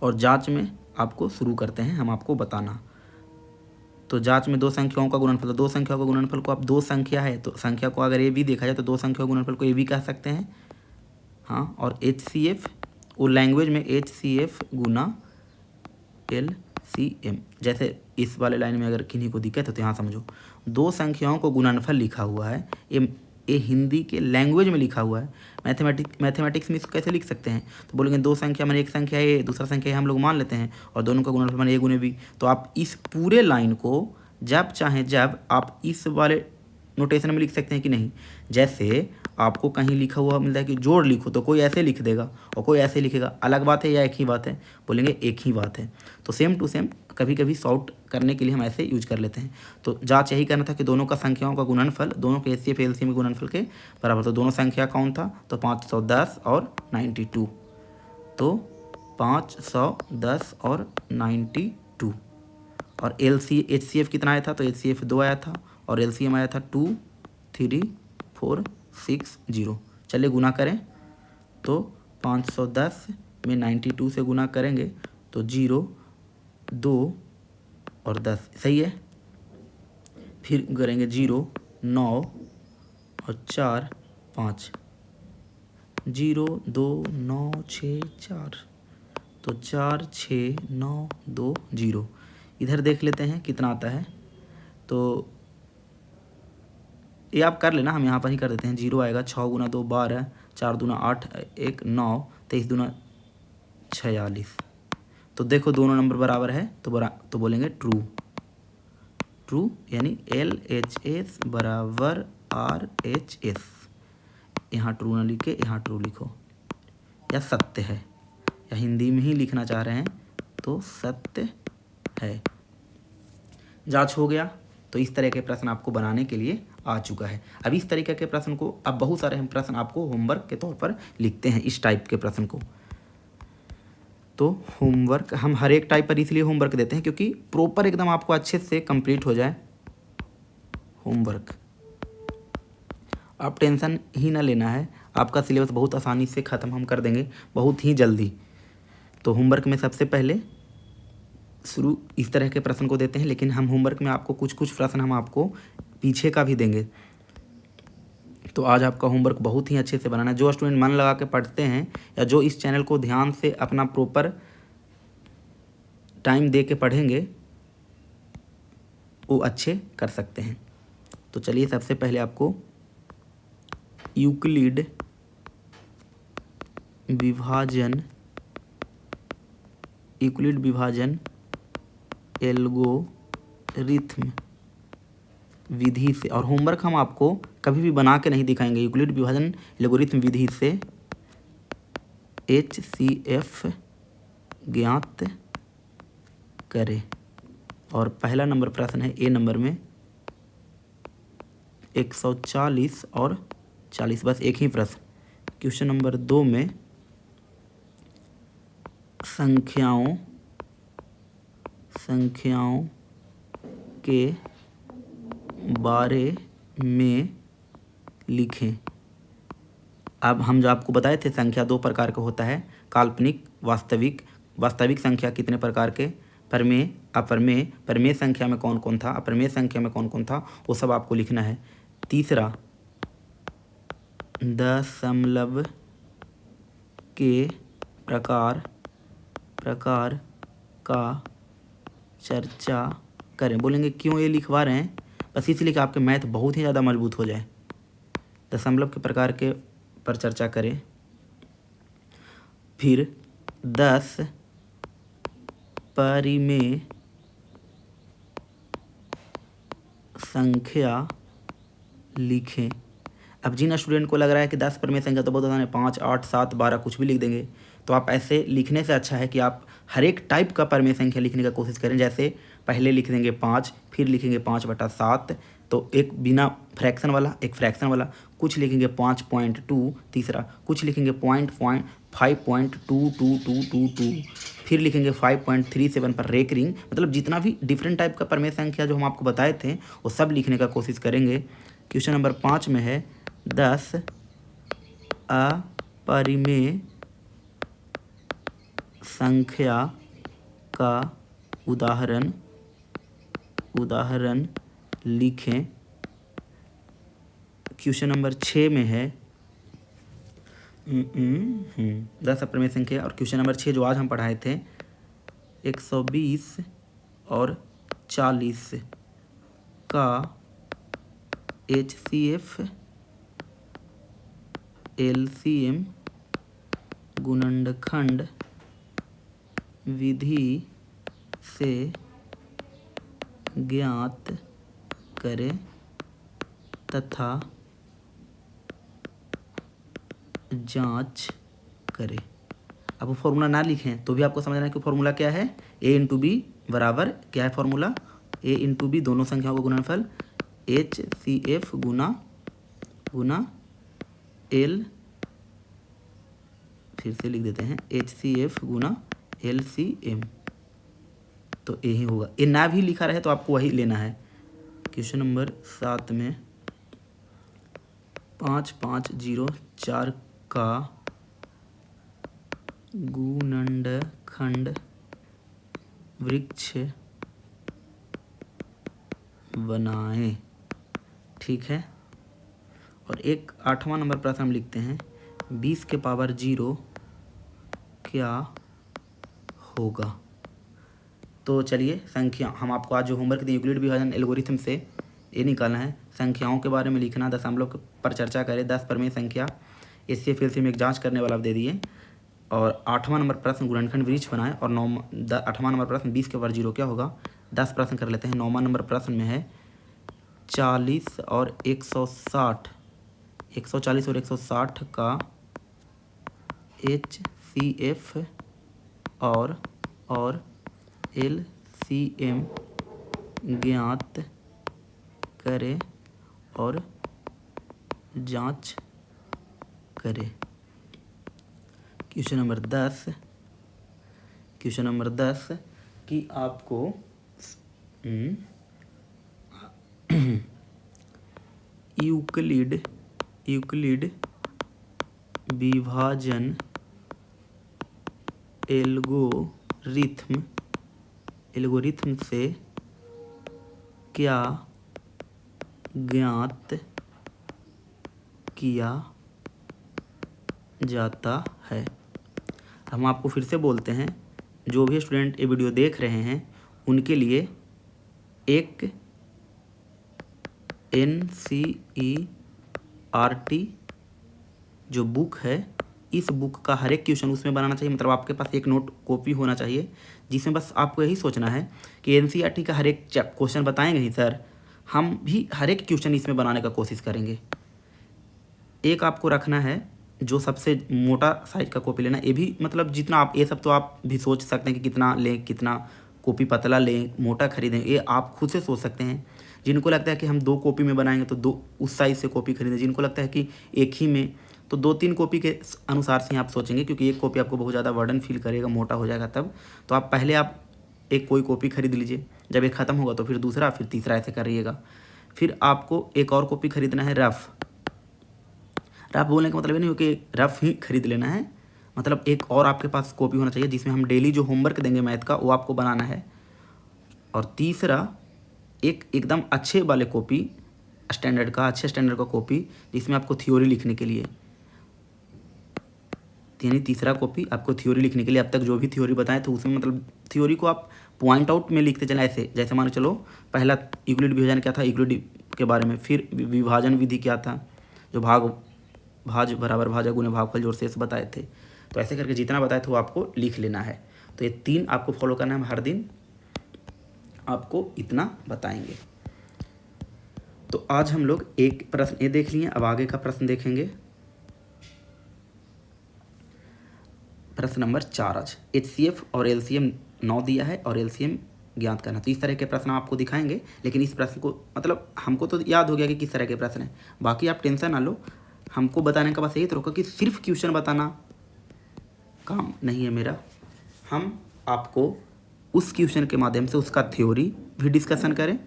और जांच में आपको शुरू करते हैं हम आपको बताना। तो जांच में 2 संख्याओं का गुणनफल, तो 2 संख्याओं का गुणनफल को आप 2 संख्या है तो संख्या को अगर ए भी देखा जाए तो 2 संख्याओं का गुणनफल को ए भी कह सकते हैं। हाँ, और HCF वो लैंग्वेज में HCF गुना LCM। जैसे इस वाले लाइन में अगर किन्हीं को दिक्कत है तो यहाँ समझो, 2 संख्याओं को गुणनफल लिखा हुआ है, ये हिंदी के लैंग्वेज में लिखा हुआ है। मैथमेटिक्स में इसको कैसे लिख सकते हैं, तो बोलेंगे 2 संख्या मैंने एक संख्या ए दूसरा संख्या ए हम लोग मान लेते हैं और दोनों का गुणनफल मैंने ए गुने बी। तो आप इस पूरे लाइन को जब चाहें जब आप इस वाले नोटेशन में लिख सकते हैं कि नहीं। जैसे आपको कहीं लिखा हुआ मिलता है कि जोड़ लिखो, तो कोई ऐसे लिख देगा और कोई ऐसे लिखेगा। अलग बात है या एक ही बात है, बोलेंगे एक ही बात है। तो सेम टू सेम कभी कभी सॉर्ट करने के लिए हम ऐसे यूज कर लेते हैं। तो जांच यही करना था कि दोनों का संख्याओं का गुणनफल, दोनों के HCF LCM के गुणनफल के बराबर। तो दोनों संख्या कौन था, तो 510 और 92। तो 510 और 92। और HCF कितना आया था, तो HCF 2 आया था और LCM आया था 2 3 4 6 0। चलिए गुना करें। तो 510 में 92 से गुना करेंगे तो 0 2 और 10 सही है। फिर करेंगे 0 9 और 4 5, 0 2 9 6 4, तो 4 6 9 2 0। इधर देख लेते हैं कितना आता है। तो ये आप कर लेना, हम यहाँ पर ही कर देते हैं। 0 आएगा 6 गुना 2 12, 4 दूना 8 1 9, 23 दूना 46। तो देखो दोनों नंबर बराबर है तो बोलेंगे ट्रू। ट्रू यानी LHS बराबर RHS। यहाँ ट्रू ना लिखे, यहाँ ट्रू लिखो, या सत्य है, या हिंदी में ही लिखना चाह रहे हैं तो सत्य है। जांच हो गया। तो इस तरह के प्रश्न आपको बनाने के लिए आ चुका है। अब इस तरीके के प्रश्न को, अब बहुत सारे हम प्रश्न आपको होमवर्क के तौर पर लिखते हैं इस टाइप के प्रश्न को। तो होमवर्क हम हर एक टाइप पर इसलिए होमवर्क देते हैं क्योंकि प्रॉपर एकदम आपको अच्छे से कंप्लीट हो जाए होमवर्क। आप टेंशन ही ना लेना है, आपका सिलेबस बहुत आसानी से ख़त्म हम कर देंगे बहुत ही जल्दी। तो होमवर्क में सबसे पहले शुरू इस तरह के प्रश्न को देते हैं, लेकिन हम होमवर्क में आपको कुछ कुछ प्रश्न हम आपको पीछे का भी देंगे। तो आज आपका होमवर्क बहुत ही अच्छे से बनाना है। जो स्टूडेंट मन लगा के पढ़ते हैं या जो इस चैनल को ध्यान से अपना प्रॉपर टाइम दे के पढ़ेंगे वो अच्छे कर सकते हैं। तो चलिए सबसे पहले आपको यूक्लिड विभाजन एल्गोरिथ्म विधि से, और होमवर्क हम आपको कभी भी बना के नहीं दिखाएंगे, यूक्लिड विभाजन एल्गोरिथ्म विधि से HCF ज्ञात करें। और पहला नंबर प्रश्न है ए नंबर में 140 और 40, बस एक ही प्रश्न। क्वेश्चन नंबर 2 में संख्याओं के बारे में लिखें। अब हम जो आपको बताए थे संख्या 2 प्रकार का होता है, काल्पनिक, वास्तविक। वास्तविक संख्या कितने प्रकार के, प्रमेय, अप्रमेय, प्रमेय संख्या में कौन कौन था, अप्रमेय संख्या में कौन कौन था, वो सब आपको लिखना है। तीसरा दशमलव के प्रकार का चर्चा करें। बोलेंगे क्यों ये लिखवा रहे हैं, बस इसलिए कि आपके मैथ बहुत ही ज़्यादा मजबूत हो जाए। दशमलव के प्रकार के पर चर्चा करें। फिर 10 परिमेय संख्या लिखें। अब जिन स्टूडेंट को लग रहा है कि 10 परिमेय संख्या तो बहुत आसान है, 5, 8, 7, 12 कुछ भी लिख देंगे, तो आप ऐसे लिखने से अच्छा है कि आप हर एक टाइप का परिमेय संख्या लिखने का कोशिश करें। जैसे पहले लिख देंगे 5, फिर लिखेंगे 5/7, तो एक बिना फ्रैक्शन वाला, एक फ्रैक्शन वाला, कुछ लिखेंगे 5.2, तीसरा कुछ लिखेंगे 5.222222, फिर लिखेंगे 5.37 पर रेकरिंग। मतलब जितना भी डिफरेंट टाइप का परिमेय संख्या जो हम आपको बताए थे वो सब लिखने का कोशिश करेंगे। क्वेश्चन नंबर 5 में है 10 अपरिमेय संख्या का उदाहरण लिखें। क्वेश्चन नंबर 6 में है 10 अपरिमेय संख्या, और क्वेश्चन नंबर 6 जो आज हम पढ़ाए थे 120 और 40 का HCF LCM गुणनखंड विधि से ज्ञात करें तथा जांच करें। अब वो फॉर्मूला ना लिखें तो भी आपको समझना है कि फॉर्मूला क्या है। A/B बराबर क्या है फॉर्मूला, A/B दोनों संख्याओं का गुणनफल HCF गुना L, फिर से लिख देते हैं HCF गुना LCM, तो यही होगा। ये ना भी लिखा रहे तो आपको वही लेना है। क्वेश्चन नंबर 7 में 5504 का गुणनखंड वृक्ष बनाएं। ठीक है। और एक 8वां नंबर प्रश्न हम लिखते हैं 20 के पावर 0 क्या होगा। तो चलिए संख्या हम आपको आज जो होमवर्क दिए यूक्लिड विभाजन एल्गोरिथम से ये निकालना है। संख्याओं के बारे में लिखना, दशमलव पर चर्चा करें, 10 परिमेय संख्या, इससे फिर से में एक जांच करने वाला आप दे दिए। और 8वां नंबर प्रश्न गुणनखंड वृक्ष बनाएं। और 8वां नंबर प्रश्न 20 के पावर 0 क्या होगा। 10 प्रश्न कर लेते हैं। 9वां नंबर प्रश्न में है 40 और 160, 140 और 160 का HCF और LCM ज्ञात करें और जांच करें। क्वेश्चन नंबर 10 कि आपको यूक्लिड यूक्लिड विभाजन एल्गोरिथम से क्या ज्ञात किया जाता है। हम आपको फिर से बोलते हैं, जो भी स्टूडेंट ये वीडियो देख रहे हैं उनके लिए एक NCERT जो बुक है, इस बुक का हर एक क्वेश्चन उसमें बनाना चाहिए। मतलब आपके पास एक नोट कॉपी होना चाहिए जिसमें बस आपको यही सोचना है कि NCERT का हर एक क्वेश्चन बताएंगे ही सर, हम भी हर एक क्वेश्चन इसमें बनाने का कोशिश करेंगे। एक आपको रखना है जो सबसे मोटा साइज का कॉपी लेना। ये भी मतलब जितना आप, ये सब तो आप भी सोच सकते हैं कि कितना लें, कितना कॉपी पतला लें, मोटा खरीदें, ये आप खुद से सोच सकते हैं। जिनको लगता है कि हम 2 कॉपी में बनाएंगे तो 2 उस साइज़ से कॉपी खरीदें। जिनको लगता है कि एक ही में, तो 2-3 कॉपी के अनुसार से आप सोचेंगे, क्योंकि एक कॉपी आपको बहुत ज़्यादा बर्डन फील करेगा, मोटा हो जाएगा तब। तो आप पहले एक कोई कॉपी खरीद लीजिए, जब एक ख़त्म होगा तो फिर दूसरा, फिर तीसरा, ऐसे करिएगा। फिर आपको एक और कॉपी खरीदना है रफ़ बोलने का मतलब ये नहीं हो कि रफ़ ही खरीद लेना है, मतलब एक और आपके पास कॉपी होना चाहिए जिसमें हम डेली जो होमवर्क देंगे मैथ का वो आपको बनाना है। और तीसरा एकदम अच्छे वाले कॉपी, अच्छे स्टैंडर्ड का कॉपी जिसमें आपको थ्योरी लिखने के लिए, यानी तीसरा कॉपी आपको थ्योरी लिखने के लिए, अब तक जो भी थ्योरी बताएं तो उसमें मतलब थ्योरी को आप पॉइंट आउट में लिखते चलें। ऐसे जैसे मान चलो पहला यूक्लिड विभाजन क्या था, यूक्लिड के बारे में, फिर विभाजन विधि क्या था, जो भाज बराबर भाजा गुणे भागफल जोड़ शेष बताए थे। तो ऐसे करके जितना बताए थे वो आपको लिख लेना है। तो ये 3 आपको फॉलो करना है, हर दिन आपको इतना बताएंगे। तो आज हम लोग एक प्रश्न ये देख लिए, अब आगे का प्रश्न देखेंगे। प्रश्न नंबर 4 आज HCF और LCM 9 दिया है और LCM ज्ञात करना। तो इस तरह के प्रश्न आपको दिखाएंगे, लेकिन इस प्रश्न को मतलब हमको तो याद हो गया कि किस तरह के प्रश्न हैं, बाकी आप टेंशन ना लो। हमको बताने का बस यही तो रोका कि सिर्फ क्वेश्चन बताना काम नहीं है मेरा, हम आपको उस क्वेश्चन के माध्यम से उसका थ्योरी भी डिस्कशन करें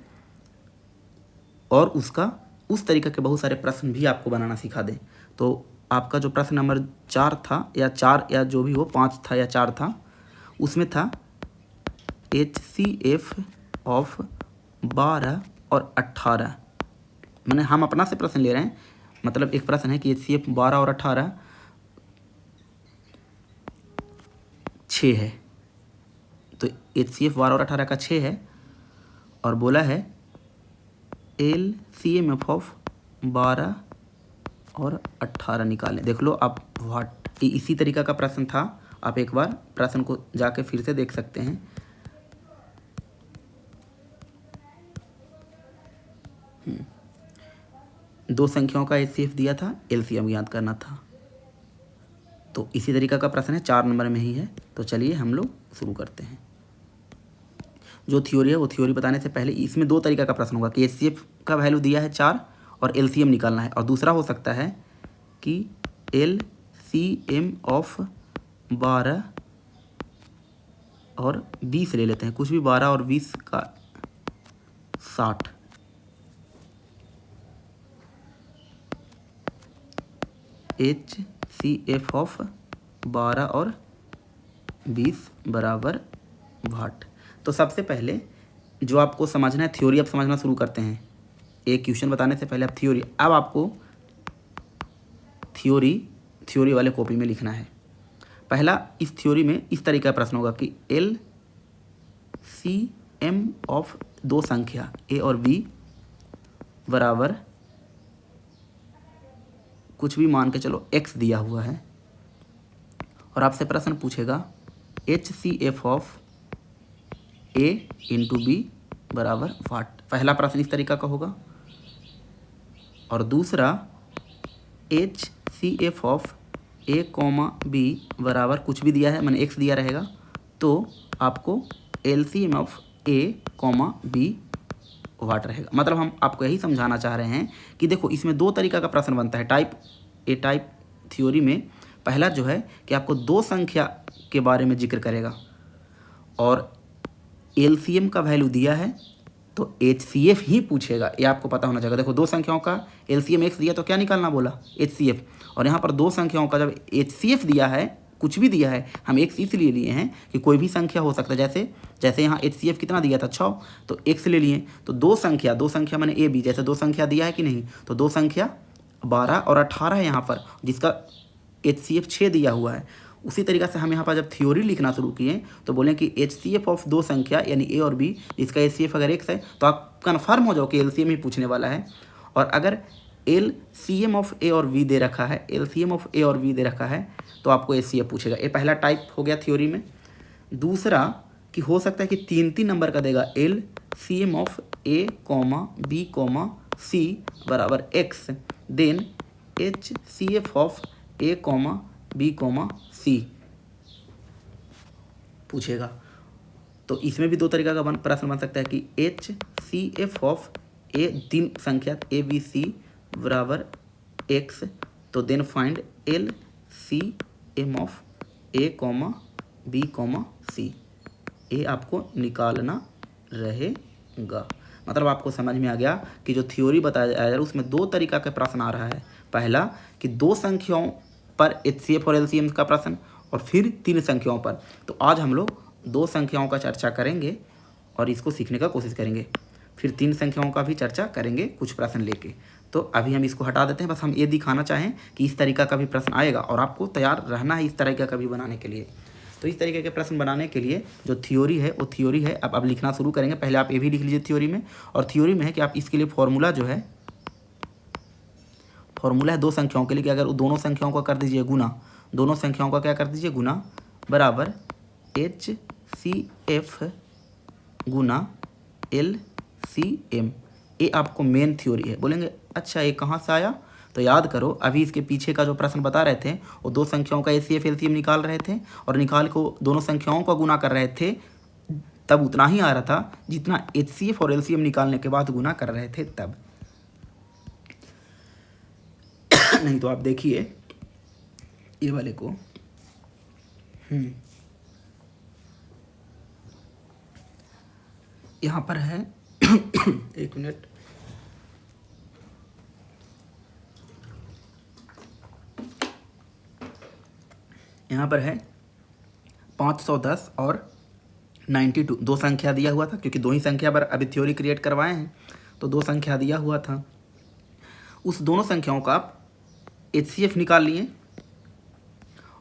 और उसका उस तरीके के बहुत सारे प्रश्न भी आपको बनाना सिखा दें। तो आपका जो प्रश्न नंबर 4 था या जो भी हो, 5 था या 4 था, उसमें था HCF ऑफ 12 और 18। मैंने हम अपना से प्रश्न ले रहे हैं, मतलब एक प्रश्न है कि HCF 12 और 18 6 है। तो HCF 12 और 18 का 6 है और बोला है LCMF ऑफ 12 और 18 निकालें। देख लो आप, इसी तरीका का प्रश्न था, आप एक बार प्रश्न को जाके फिर से देख सकते हैं। दो संख्याओं का HCF दिया था, LCM ज्ञात करना था। तो इसी तरीका का प्रश्न है, 4 नंबर में ही है। तो चलिए हम लोग शुरू करते हैं। जो थ्योरी है वो थ्योरी बताने से पहले इसमें 2 तरीका का प्रश्न होगा कि HCF का वैल्यू दिया है 4 और LCM निकालना है, और दूसरा हो सकता है कि LCM ऑफ 12 और 20 ले लेते हैं, कुछ भी 12 और 20 का 60। HCF ऑफ 12 और 20 बराबर 60। तो सबसे पहले जो आपको समझना है, थ्योरी आप समझना शुरू करते हैं। एक क्वेश्चन बताने से पहले आप थ्योरी, अब आपको थ्योरी वाले कॉपी में लिखना है। पहला इस थ्योरी में इस तरीका का प्रश्न होगा कि LCM ऑफ 2 संख्या A और B बराबर कुछ भी मान के चलो x दिया हुआ है, और आपसे प्रश्न पूछेगा HCF of A into B बराबर 60। पहला प्रश्न इस तरीका का होगा, और दूसरा HCF ऑफ A, B बराबर कुछ भी दिया है, मैंने x दिया रहेगा, तो आपको LCM ऑफ A, B वाट रहेगा। मतलब हम आपको यही समझाना चाह रहे हैं कि देखो इसमें 2 तरीका का प्रश्न बनता है। टाइप थ्योरी में पहला जो है कि आपको 2 संख्या के बारे में जिक्र करेगा और LCM का वैल्यू दिया है तो HCF ही पूछेगा, ये आपको पता होना चाहिए। देखो दो संख्याओं का LCM x दिया तो क्या निकालना बोला, HCF, और यहाँ पर दो संख्याओं का जब HCF दिया है, कुछ भी दिया है, हम x इसलिए लिए हैं कि कोई भी संख्या हो सकता है। जैसे यहाँ HCF कितना दिया था 6, तो x ले लिए। तो दो संख्या मैंने A B, जैसे दो संख्या दिया है कि नहीं, तो दो संख्या 12 और 18 है यहाँ पर, जिसका HCF 6 दिया हुआ है। उसी तरीक़े से हम यहाँ पर जब थ्योरी लिखना शुरू किए तो बोलें कि HCF ऑफ दो संख्या यानी A और B, जिसका HCF अगर x है तो आप कन्फर्म हो जाओ कि LCM ही पूछने वाला है। और अगर LCM ऑफ A और V दे रखा है, LCM ऑफ A और V दे रखा है, तो आपको HCF पूछेगा। ये पहला टाइप हो गया थ्योरी में। दूसरा कि हो सकता है कि 3 नंबर का देगा, LCM of A, B, C बराबर x, then HCF of A, B, C पूछेगा। तो इसमें भी दो तरीका का प्रश्न बन सकता है कि HCF ऑफ A, 3 संख्या A, B, C बराबर x, तो then find LCM of A, B, C। ये आपको निकालना रहेगा। मतलब आपको समझ में आ गया कि जो थ्योरी बताया जा रहा है उसमें दो तरीका का प्रश्न आ रहा है। पहला कि दो संख्याओं पर HCF और LCM का प्रश्न, और फिर 3 संख्याओं पर। तो आज हम लोग 2 संख्याओं का चर्चा करेंगे और इसको सीखने का कोशिश करेंगे, फिर 3 संख्याओं का भी चर्चा करेंगे कुछ प्रश्न लेके। तो अभी हम इसको हटा देते हैं, बस हम ये दिखाना चाहें कि इस तरीका का भी प्रश्न आएगा और आपको तैयार रहना है इस तरीका का भी बनाने के लिए। तो इस तरीके के प्रश्न बनाने के लिए जो थ्योरी है वो थ्योरी है, अब लिखना शुरू करेंगे। पहले आप ये भी लिख लीजिए थ्योरी में, और थ्योरी में है कि आप इसके लिए फॉर्मूला जो है, फॉर्मूला है दो संख्याओं के लिए कि अगर दोनों संख्याओं का कर दीजिए गुना, दोनों संख्याओं का क्या कर दीजिए गुना, बराबर HCF गुना LCM। ये आपको मेन थ्योरी है। बोलेंगे अच्छा ये कहाँ से आया, तो याद करो अभी इसके पीछे का जो प्रश्न बता रहे थे वो दो संख्याओं का HCF LCM निकाल रहे थे और निकाल को दोनों संख्याओं का गुना कर रहे थे, तब उतना ही आ रहा था जितना HCF और LCM निकालने के बाद गुना कर रहे थे तब। नहीं तो आप देखिए ये वाले को, यहाँ पर है एक मिनट, यहाँ पर है 510 और 92, दो संख्या दिया हुआ था, क्योंकि दो ही संख्या पर अभी थ्योरी क्रिएट करवाए हैं तो दो संख्या दिया हुआ था। उस दोनों संख्याओं का आप HCF निकाल लिए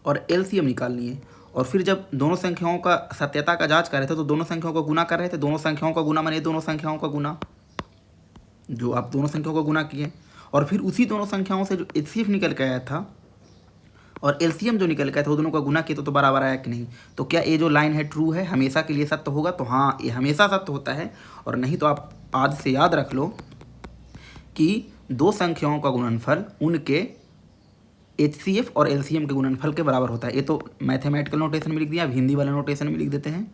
और LCM निकाल लिए, और फिर जब दोनों संख्याओं का सत्यता का जांच कर रहे थे तो दोनों संख्याओं का गुना कर रहे थे। दोनों संख्याओं का गुना माने दोनों संख्याओं का गुना, जो आप दोनों संख्याओं का गुना किए, और फिर उसी दोनों संख्याओं से जो HCF निकल के आया था और LCM जो निकल के आया था वो दोनों का गुना किए तो बराबर आया कि नहीं। तो क्या ये जो लाइन है ट्रू है, हमेशा के लिए सत्य होगा, तो हाँ ये हमेशा सत्य होता है। और नहीं तो आप आज से याद रख लो कि दो संख्याओं का गुणनफल उनके HCF और LCM के गुणनफल के बराबर होता है। ये तो मैथमेटिकल नोटेशन में लिख दिया, अब हिंदी वाले नोटेशन में लिख देते हैं।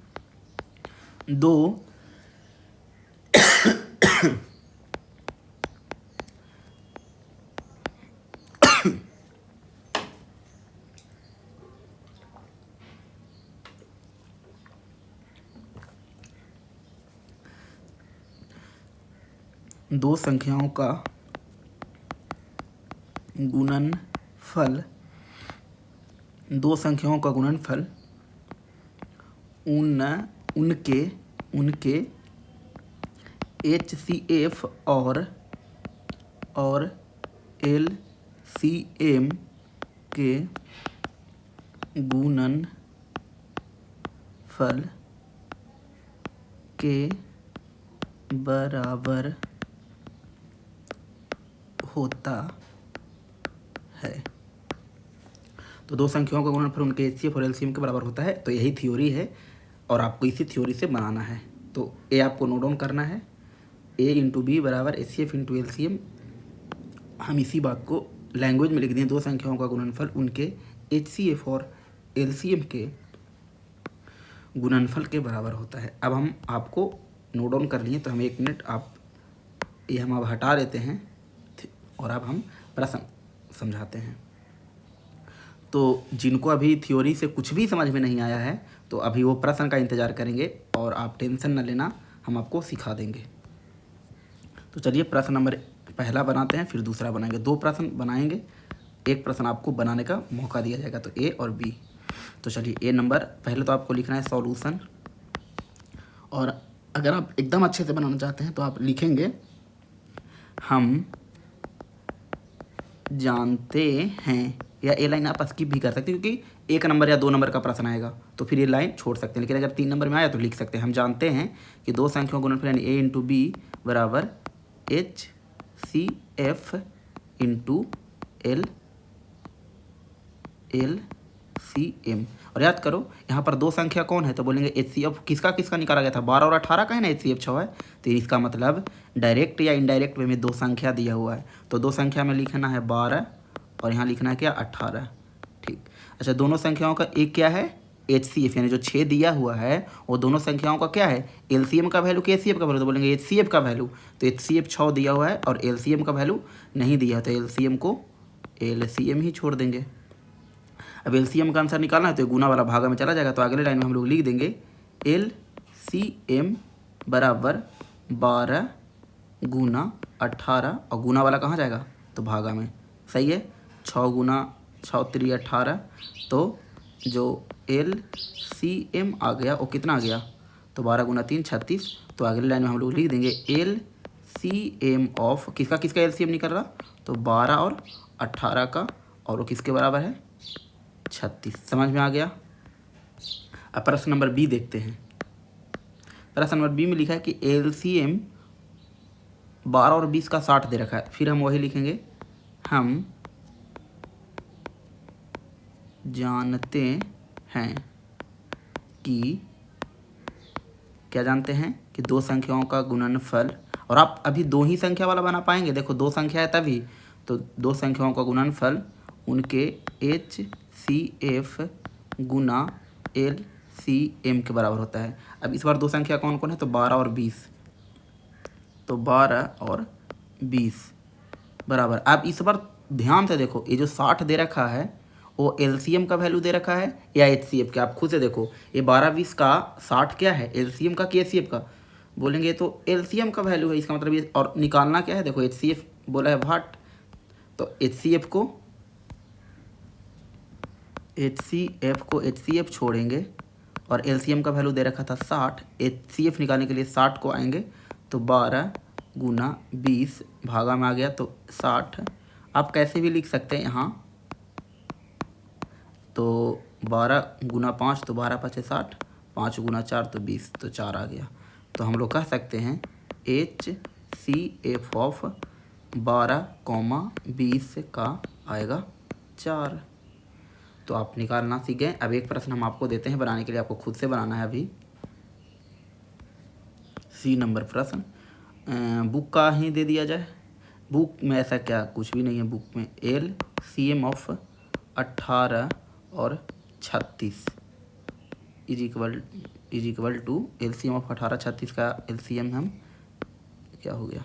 दो संख्याओं का गुणनफल, दो संख्याओं का गुणनफल उनके HCF और LCM के गुणनफल के बराबर होता है। तो दो संख्याओं का गुणनफल उनके HCF और LCM के बराबर होता है। तो यही थ्योरी है और आपको इसी थ्योरी से बनाना है। तो ए आपको नोट डाउन करना है, A इंटू बी बराबर HCF इंटू LCM। हम इसी बात को लैंग्वेज में लिख दें, दो संख्याओं का गुणनफल उनके HCF और LCM के गुणनफल के बराबर होता है। अब हम आपको नोट डाउन कर लिए, तो हम 1 मिनट आप ये हम अब हटा देते हैं और अब हम प्रश्न समझाते हैं। तो जिनको अभी थ्योरी से कुछ भी समझ में नहीं आया है तो अभी वो प्रश्न का इंतज़ार करेंगे और आप टेंशन न लेना, हम आपको सिखा देंगे। तो चलिए प्रश्न नंबर पहला बनाते हैं, फिर दूसरा बनाएंगे। 2 प्रश्न बनाएंगे, एक प्रश्न आपको बनाने का मौका दिया जाएगा, तो ए और बी। तो चलिए ए नंबर पहले तो आपको लिखना है सॉल्यूशन, और अगर आप एकदम अच्छे से बनाना चाहते हैं तो आप लिखेंगे हम जानते हैं, या ए लाइन आप स्किप भी कर सकते हैं क्योंकि 1 नंबर या 2 नंबर का प्रश्न आएगा तो फिर ये लाइन छोड़ सकते हैं। लेकिन अगर 3 नंबर में आया तो लिख सकते हैं हम जानते हैं कि 2 संख्याओं का गुणनफल यानी ए इंटू बी बराबर HCF इंटू LCM। और याद करो यहाँ पर 2 संख्या कौन है, तो बोलेंगे HCF किसका किसका निकाला गया था, 12 और 18 का है ना, HCF 6 है। तो इसका मतलब डायरेक्ट या इनडायरेक्ट वे में 2 संख्या दिया हुआ है, तो 2 संख्या में लिखना है 12 और यहाँ लिखना है क्या 18। ठीक, अच्छा दोनों संख्याओं का एक क्या है HCF, यानी जो 6 दिया हुआ है वो दोनों संख्याओं का क्या है LCM का वैल्यू कि HCF का वैल्यू, तो बोलेंगे HCF का वैल्यू। तो HCF 6 दिया हुआ है और LCM का वैल्यू नहीं दिया है, तो LCM को LCM ही छोड़ देंगे। अब LCM का आंसर निकालना है तो गुना वाला भागा में चला जाएगा, तो अगले लाइन में हम लोग लिख देंगे LCM बराबर 12 गुना 18, और गुना वाला कहाँ जाएगा तो भागा में। सही है, 6 गुना 6 3 18, तो जो LCM आ गया वो कितना आ गया, तो 12 गुना 3 36। तो अगले लाइन में हम लोग लिख देंगे LCM ऑफ किसका किसका LCM निकल रहा, तो 12 और 18 का, और वो किसके बराबर है 36। समझ में आ गया। अब प्रश्न नंबर बी देखते हैं। प्रश्न नंबर बी में लिखा है कि LCM 12 और 20 का 60 दे रखा है। फिर हम वही लिखेंगे हम जानते हैं कि, क्या जानते हैं कि 2 संख्याओं का गुणनफल, और आप अभी 2 ही संख्या वाला बना पाएंगे, देखो 2 संख्या है तभी, तो 2 संख्याओं का गुणनफल उनके HCF गुना LCM के बराबर होता है। अब इस बार 2 संख्या कौन कौन है, तो 12 और 20, तो 12 और 20 बराबर। अब इस बार ध्यान से देखो, ये जो 60 दे रखा है वो LCM का वैल्यू दे रखा है या HCF का, आप खुद से देखो। ये 12 20 का 60 क्या है LCM का कि HCF का, बोलेंगे तो LCM का वैल्यू है, इसका मतलब ये। और निकालना क्या है, देखो HCF बोला है वाट, तो HCF को HCF छोड़ेंगे, और LCM का वैल्यू दे रखा था 60, HCF निकालने के लिए 60 को आएंगे, तो 12 गुना 20 भागा में आ गया तो 60। आप कैसे भी लिख सकते हैं यहाँ, तो 12 गुना 5 तो 12 5 60, 5 गुना 4 तो 20, तो 4 आ गया। तो हम लोग कह सकते हैं HCF ऑफ 12,20 का आएगा 4। तो आप निकालना सीख गए। अब एक प्रश्न हम आपको देते हैं बनाने के लिए, आपको खुद से बनाना है अभी। सी नंबर प्रश्न, बुक का ही दे दिया जाए। बुक में ऐसा क्या कुछ भी नहीं है, बुक में LCM ऑफ 18 और 36 is equal to LCM of 18 36 का LCM हम क्या हो गया,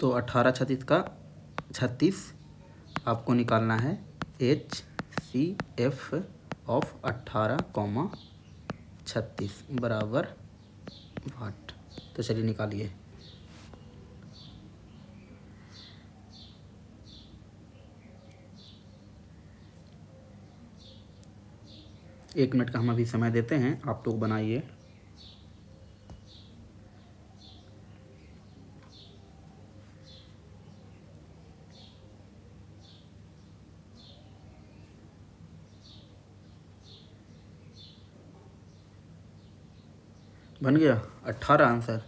तो 18 36 का 36 आपको निकालना है HCF ऑफ 18, 36 बराबर वाट। तो चलिए निकालिए। एक मिनट का हम अभी समय देते हैं, आप लोग बनाइए। बन गया 18 आंसर।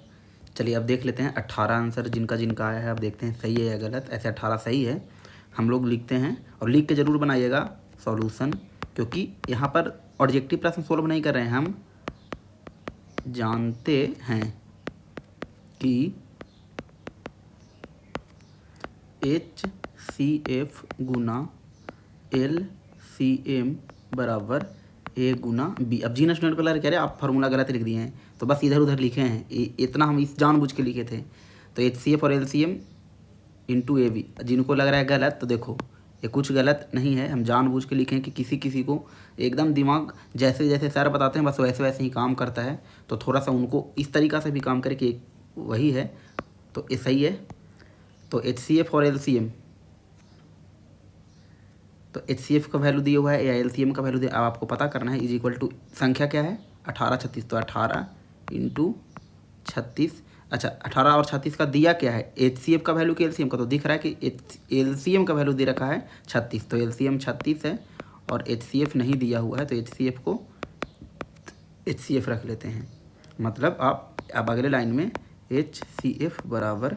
चलिए अब देख लेते हैं 18 आंसर जिनका जिनका आया है, अब देखते हैं सही है या गलत। ऐसे 18 सही है, हम लोग लिखते हैं, और लिख के ज़रूर बनाइएगा सॉल्यूशन, क्योंकि यहाँ पर ऑब्जेक्टिव प्रश्न सोल्व नहीं कर रहे हैं, हम जानते हैं कि HCF गुना LCM बराबर ए गुना बी। अब जीनस न्यूटन कलर कह रहे आप फार्मूला गलत लिख दिए हैं, तो बस इधर उधर लिखे हैं, इतना हम इस जानबूझ के लिखे थे। तो HCF और LCM इंटू AB। जिनको लग रहा है गलत, तो देखो ये कुछ गलत नहीं है, हम जानबूझ के लिखे हैं कि किसी किसी को एकदम दिमाग जैसे जैसे सर बताते हैं बस वैसे वैसे ही काम करता है, तो थोड़ा सा उनको इस तरीक़ा से भी काम करे कि वही है, तो ये सही है। तो HCF और LCM, तो HCF का वैल्यू दिया हुआ है या LCM का वैल्यू दिया, अब आपको पता करना है। इज इक्वल टू संख्या क्या है 18 36, तो 18 इंटू 36। अच्छा 18 और 36 का दिया क्या है, HCF का वैल्यू कि LCM का, तो दिख रहा है कि LCM का वैल्यू दे रखा है 36, तो LCM 36 है और HCF नहीं दिया हुआ है, तो HCF को HCF रख लेते हैं। मतलब आप अब अगले लाइन में HCF बराबर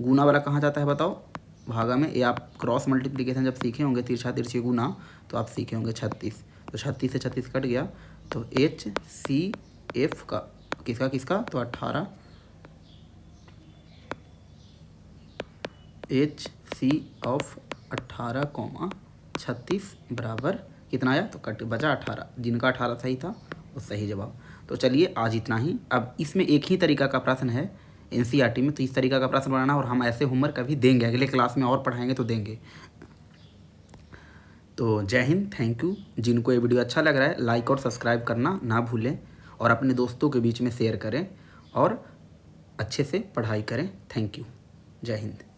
गुना वाला कहाँ जाता है बताओ, भागा में। ये आप क्रॉस मल्टीप्लिकेशन जब सीखे होंगे, तिरछा तिरछी गुना, तो आप सीखे होंगे 36, तो 36 से 36 कट गया, तो HCF का किसका किसका, तो 18 HC ऑफ 18,36 बराबर कितना आया, तो कट बचा 18, जिनका 18 सही था वो सही जवाब। तो चलिए आज इतना ही। अब इसमें एक ही तरीका का प्रश्न है NCERT में, तो इस तरीका का प्रश्न बनाना, और हम ऐसे होमवर्क कभी देंगे, अगले क्लास में और पढ़ाएंगे तो देंगे। तो जय हिंद, थैंक यू। जिनको ये वीडियो अच्छा लग रहा है लाइक और सब्सक्राइब करना ना भूलें, और अपने दोस्तों के बीच में शेयर करें और अच्छे से पढ़ाई करें। थैंक यू, जय हिंद।